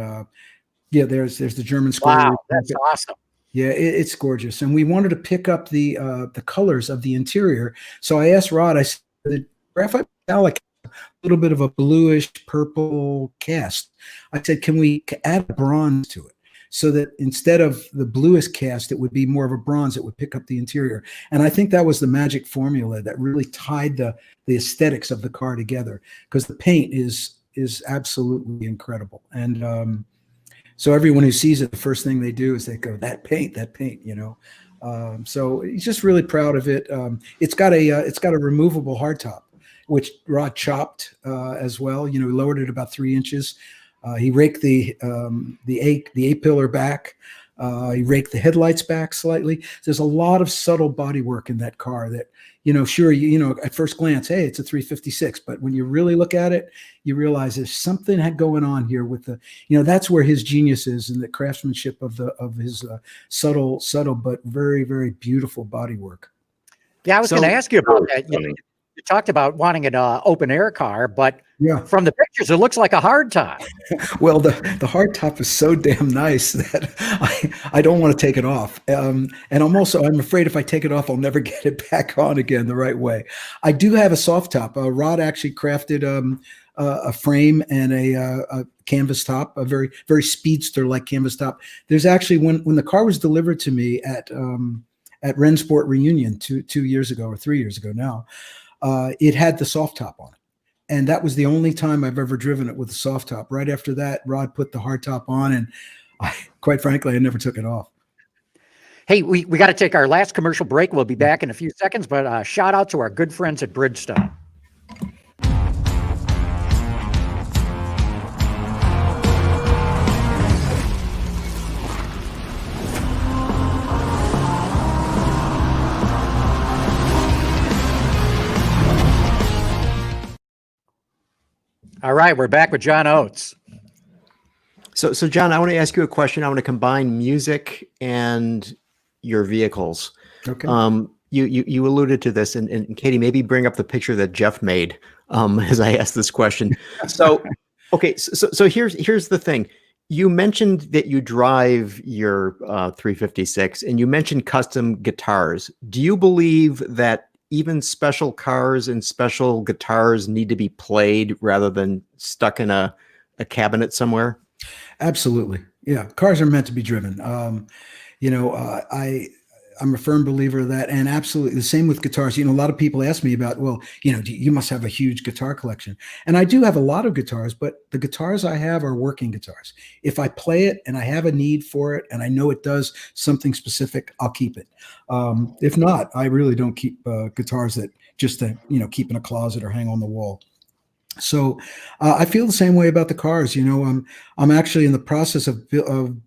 there's the German square. Wow, that's awesome. Yeah, it's gorgeous, and we wanted to pick up the colors of the interior. So I asked Rod. I said, the graphite metallic, a little bit of a bluish purple cast. I said, can we add a bronze to it, so that instead of the bluest cast, it would be more of a bronze that would pick up the interior. And I think that was the magic formula that really tied the aesthetics of the car together, because the paint is absolutely incredible. And so everyone who sees it, the first thing they do is they go, that paint. So he's just really proud of it. It's got a removable hardtop, which Rod chopped as well. Lowered it about 3 inches. He raked the A pillar back. He raked the headlights back slightly. There's a lot of subtle body work in that car that, sure, at first glance, hey, it's a 356. But when you really look at it, you realize there's something going on here with that's where his genius is, in the craftsmanship of his subtle, but very, very beautiful body work. Yeah, I was going to ask you about that. You talked about wanting an open air car, but from the pictures, it looks like a hardtop. Well, the hardtop is so damn nice that I don't want to take it off. And I'm afraid if I take it off, I'll never get it back on again the right way. I do have a soft top. Rod actually crafted a frame and a canvas top, a very, very speedster-like canvas top. There's actually, when the car was delivered to me at Rensport Reunion 2 years ago or 3 years ago now, it had the soft top on it. And that was the only time I've ever driven it with a soft top. Right after that, Rod put the hard top on, and quite frankly, I never took it off. Hey, we got to take our last commercial break. We'll be back in a few seconds, but shout out to our good friends at Bridgestone. All right, we're back with John Oates. So John, I want to ask you a question. I want to combine music and your vehicles. Okay. You alluded to this, and Katie, maybe bring up the picture that Jeff made as I asked this question. So, okay, so here's the thing. You mentioned that you drive your 356, and you mentioned custom guitars. Do you believe that even special cars and special guitars need to be played rather than stuck in a cabinet somewhere? Absolutely. Yeah. Cars are meant to be driven. I'm a firm believer of that. And absolutely the same with guitars. A lot of people ask me about, well, you must have a huge guitar collection. And I do have a lot of guitars, but the guitars I have are working guitars. If I play it and I have a need for it and I know it does something specific, I'll keep it. If not, I really don't keep guitars that just to, keep in a closet or hang on the wall. So I feel the same way about the cars. I'm actually in the process of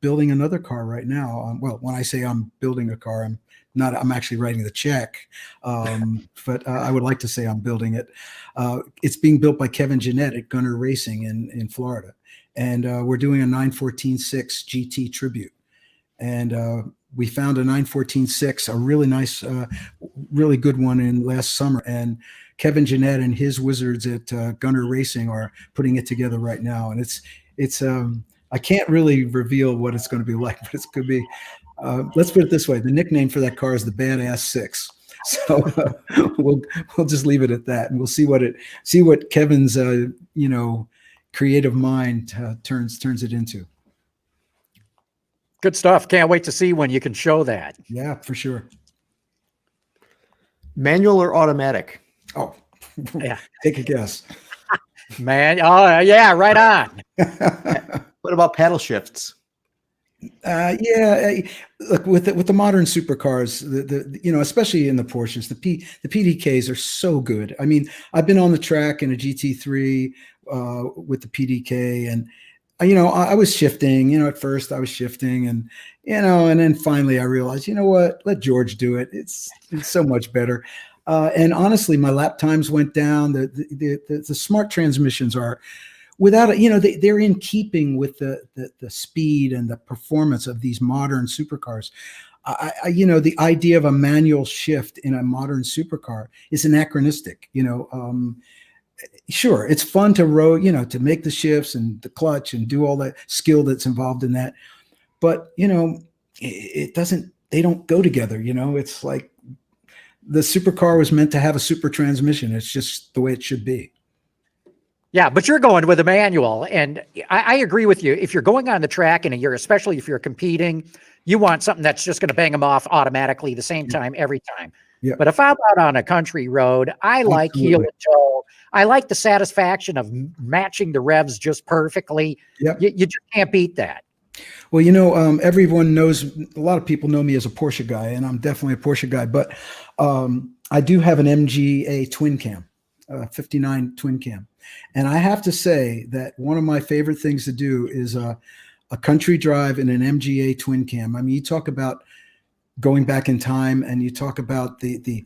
building another car right now. Well, when I say I'm building a car, I'm actually writing the check. But I would like to say I'm building it. It's being built by Kevin Jeanette at Gunner Racing in Florida. And we're doing a 914-6 GT tribute. And we found a 914-6, a really nice, really good one in last summer. And Kevin Jeanette and his wizards at Gunner Racing are putting it together right now. And it's I can't really reveal what it's going to be like, but it's going to be, let's put it this way. The nickname for that car is the Badass 6. So we'll just leave it at that. And we'll see what Kevin's, creative mind turns it into. Good stuff. Can't wait to see when you can show that. Yeah, for sure. Manual or automatic? Oh, yeah. Take a guess. Man, oh yeah, right on. What about paddle shifts? Look, with the modern supercars, the especially in the Porsches, the PDKs are so good. I mean, I've been on the track in a GT3 with the PDK, and I was shifting. At first I was shifting, and and then finally I realized, what? Let George do it. It's so much better. And honestly, my lap times went down. The smart transmissions are, without it, they're in keeping with the speed and the performance of these modern supercars. The idea of a manual shift in a modern supercar is anachronistic. Sure, it's fun to to make the shifts and the clutch and do all that skill that's involved in that, but it doesn't. They don't go together. It's like the supercar was meant to have a super transmission. It's just the way it should be. Yeah, but you're going with a manual, and I agree with you. If you're going on the track and especially if you're competing, you want something that's just going to bang them off automatically the same time every time. Yeah. But if I'm out on a country road, I like heel and toe. I like the satisfaction of matching the revs just perfectly. Yep. You just can't beat that. Well, everyone knows, a lot of people know me as a Porsche guy, and I'm definitely a Porsche guy, but I do have an MGA twin cam. 59 twin cam. And I have to say that one of my favorite things to do is a country drive in an MGA twin cam. I mean, you talk about going back in time, and you talk about the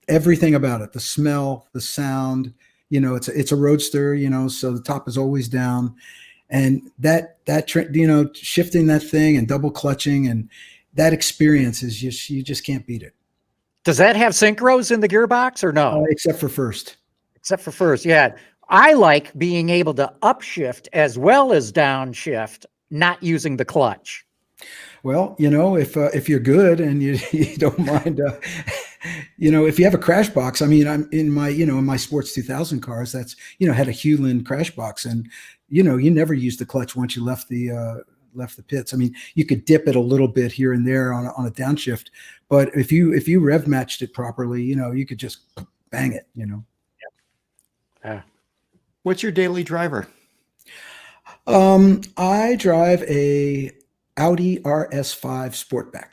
everything about it, the smell, the sound. You know, it's a roadster, you know, so the top is always down. And that you know, shifting that thing and double clutching, and that experience is just, you just can't beat it. Does that have synchros in the gearbox or no? Except for first. Except for first, yeah. I like being able to upshift as well as downshift, not using the clutch. Well, you know, if you're good and you don't mind, you know, if you have a crash box, I mean, I'm in my, you know, in my Sports 2000 cars, that's, you know, had a Hewland crash box, and, you know, you never used the clutch once you left the pits. I mean, you could dip it a little bit here and there on a downshift, but if you rev matched it properly, you know, you could just bang it, you know. Yeah. What's your daily driver? I drive a Audi RS5 Sportback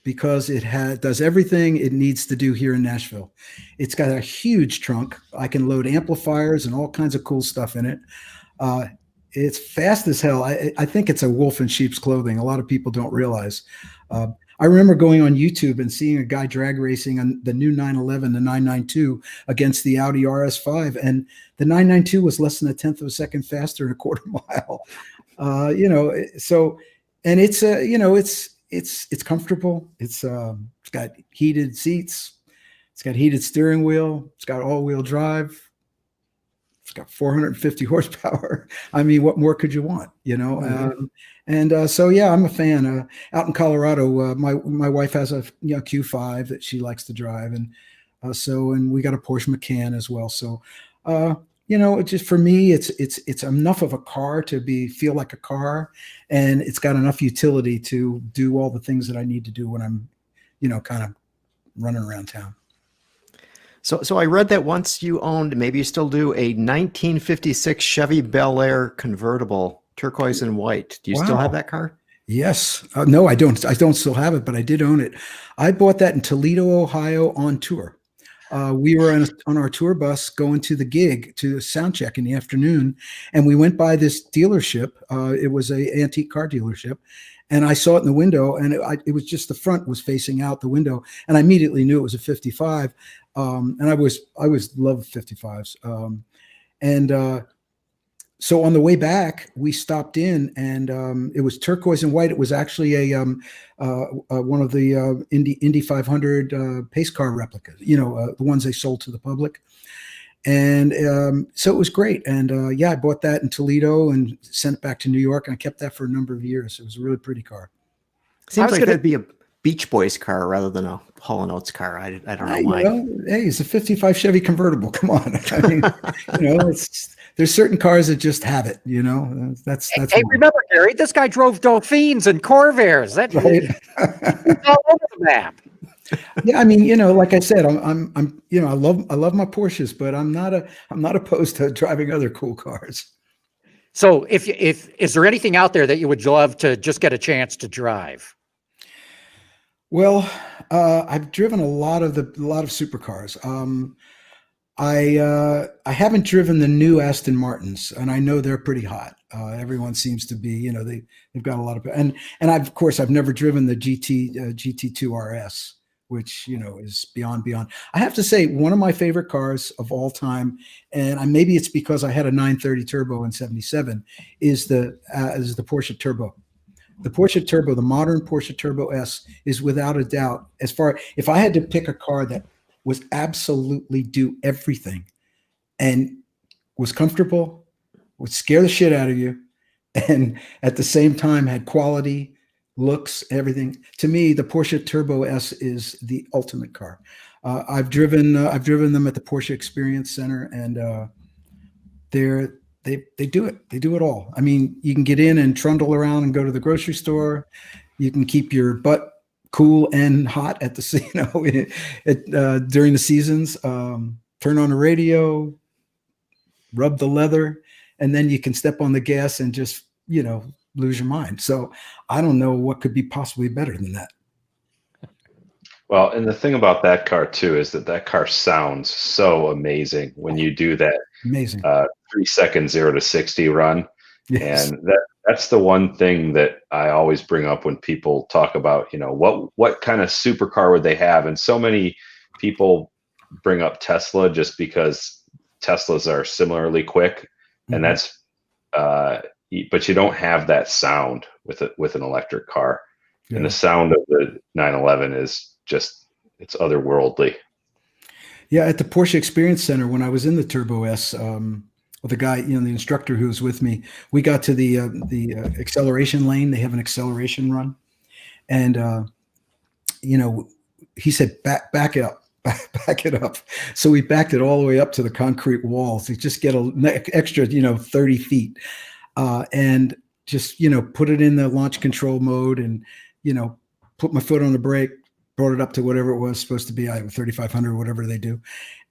because it does everything it needs to do here in Nashville. It's got a huge trunk. I can load amplifiers and all kinds of cool stuff in it. It's fast as hell. I think it's a wolf in sheep's clothing. A lot of people don't realize. I remember going on YouTube and seeing a guy drag racing on the new 911, the 992, against the Audi RS5, and the 992 was less than a tenth of a second faster in a quarter mile. You know, so, and it's you know, it's comfortable. It's got heated seats. It's got heated steering wheel. It's got all-wheel drive. It's got 450 horsepower. I mean, what more could you want, you know? Mm-hmm. So, yeah, I'm a fan. Out in Colorado, my wife has a Q5 that she likes to drive. And and we got a Porsche Macan as well. So, you know, it just, for me, it's enough of a car to feel like a car. And it's got enough utility to do all the things that I need to do when I'm, you know, kind of running around town. So I read that once you owned, maybe you still do, a 1956 Chevy Bel Air convertible, turquoise and white. Do you still have that car? Yes. No, I don't. I don't still have it, but I did own it. I bought that in Toledo, Ohio on tour. We were on our tour bus going to the gig, to sound check in the afternoon, and we went by this dealership. It was an antique car dealership. And I saw it in the window, and it was just the front was facing out the window, and I immediately knew it was a 55. And I always loved 55s. So on the way back, we stopped in, and it was turquoise and white. It was actually one of the Indy 500 pace car replicas, you know, the ones they sold to the public. And so it was great. And yeah, I bought that in Toledo and sent it back to New York, and I kept that for a number of years. It was a really pretty car. Seems like that'd be a Beach Boys car rather than a Hall & Oates car. I don't know why. Hey, it's a 55 Chevy convertible. Come on. I mean, you know, there's certain cars that just have it, you know. That's hey, remember, Gary, this guy drove Dauphines and Corvairs. That's right. all over the map. Yeah, I mean, you know, like I said, I'm you know, I love my Porsches, but I'm not opposed to driving other cool cars. So if is there anything out there that you would love to just get a chance to drive? Well, I've driven a lot of supercars. I haven't driven the new Aston Martins, and I know they're pretty hot. Everyone seems to be, you know, they've got a lot of, and of course I've never driven the GT2 RS, which, you know, is beyond. I have to say, one of my favorite cars of all time, and maybe it's because I had a 930 turbo in '77, is the Porsche Turbo. The Porsche Turbo, the modern Porsche Turbo S, is without a doubt, if I had to pick a car that was absolutely do everything and was comfortable, would scare the shit out of you, and at the same time had quality, looks, everything. To me, the Porsche Turbo S is the ultimate car. I've driven them at the Porsche Experience Center, and they do it. They do it all. I mean, you can get in and trundle around and go to the grocery store. You can keep your butt cool and hot at the, you know, during the seasons. Turn on the radio, rub the leather, and then you can step on the gas and just, you know, lose your mind. So I don't know what could be possibly better than that. Well, and the thing about that car too is that car sounds so amazing when you do that Amazing. 3-second 0 to 60 run. Yes. And that's the one thing that I always bring up when people talk about, what kind of supercar would they have? And so many people bring up Tesla just because Teslas are similarly quick, and that's but you don't have that sound with an electric car. Yeah. And the sound of the 911 is just, it's otherworldly. Yeah, at the Porsche Experience Center, when I was in the Turbo S, with the guy, the instructor who was with me, we got to the acceleration lane. They have an acceleration run, and he said, back it up, back it up. So we backed it all the way up to the concrete walls to just get an extra 30 feet, and just put it in the launch control mode, and put my foot on the brake, brought it up to whatever it was supposed to be, 3,500, whatever they do,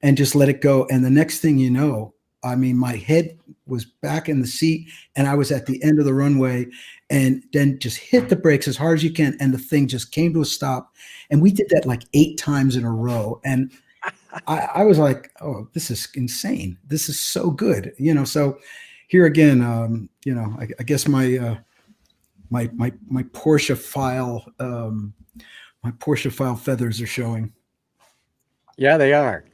and just let it go. And the next thing you know, I mean, my head was back in the seat and I was at the end of the runway, and then just hit the brakes as hard as you can. And the thing just came to a stop. And we did that like 8 times in a row. And I was like, oh, this is insane. This is so good. So here again, I guess my Porsche file, my Porsche file feathers are showing. Yeah, they are.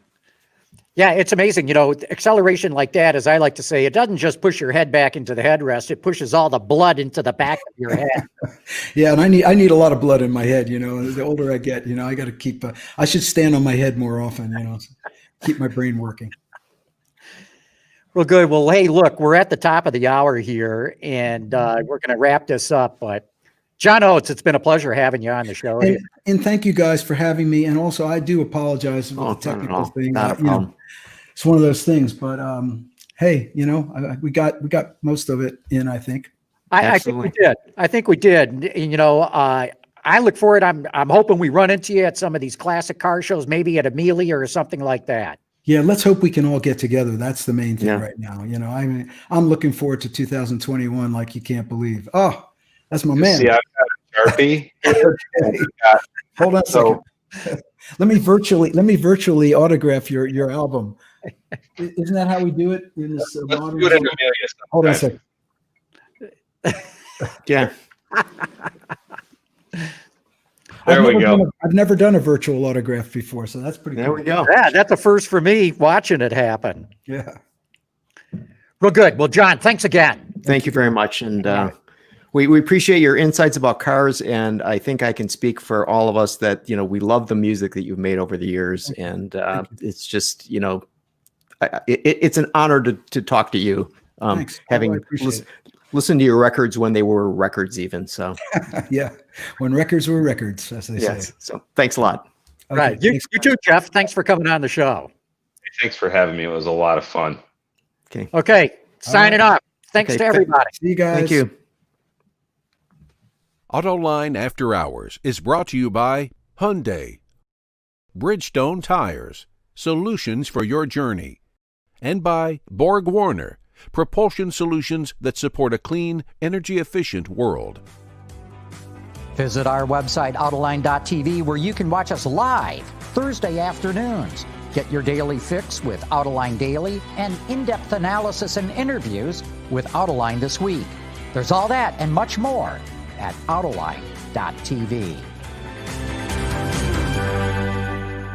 Yeah, it's amazing. Acceleration like that, as I like to say, it doesn't just push your head back into the headrest. It pushes all the blood into the back of your head. Yeah, and I need a lot of blood in my head. The older I get, I got to keep. I should stand on my head more often. Keep my brain working. Well, good. Well, hey, look, we're at the top of the hour here, and we're going to wrap this up. But John Oates, it's been a pleasure having you on the show. And thank you guys for having me. And also, I do apologize for the technical thing. It's one of those things. But hey, we got most of it in, I think. I think we did. I think we did. I look forward. I'm hoping we run into you at some of these classic car shows, maybe at Amelia or something like that. Yeah, let's hope we can all get together. That's the main thing right now. I'm looking forward to 2021 like you can't believe. Oh, that's my man. See, I've got a Sharpie. Okay. Hold on a second. Let me virtually autograph your album. Isn't that how we do it in this modern? Do it in Hold on a second. Yeah. There we go. I've never done a virtual autograph before, so that's pretty cool. There we go. Yeah, that's a first for me watching it happen. Yeah. Well, good. Well, John, thanks again. Thank you very much. And we appreciate your insights about cars. And I think I can speak for all of us that, we love the music that you've made over the years. And it's just, it's an honor to talk to you. Having listened to your records when they were records even. So yeah, when records were records, as they say. So thanks a lot. Okay, right. You too, Jeff. Thanks for coming on the show. Thanks for having me. It was a lot of fun. Okay. Signing off. Thanks to everybody. See you guys. Thank you. Autoline After Hours is brought to you by Hyundai, Bridgestone Tires, solutions for your journey, and by Borg Warner, propulsion solutions that support a clean, energy-efficient world. Visit our website, Autoline.tv, where you can watch us live Thursday afternoons. Get your daily fix with Autoline Daily and in-depth analysis and interviews with Autoline This Week. There's all that and much more at Autoline.tv.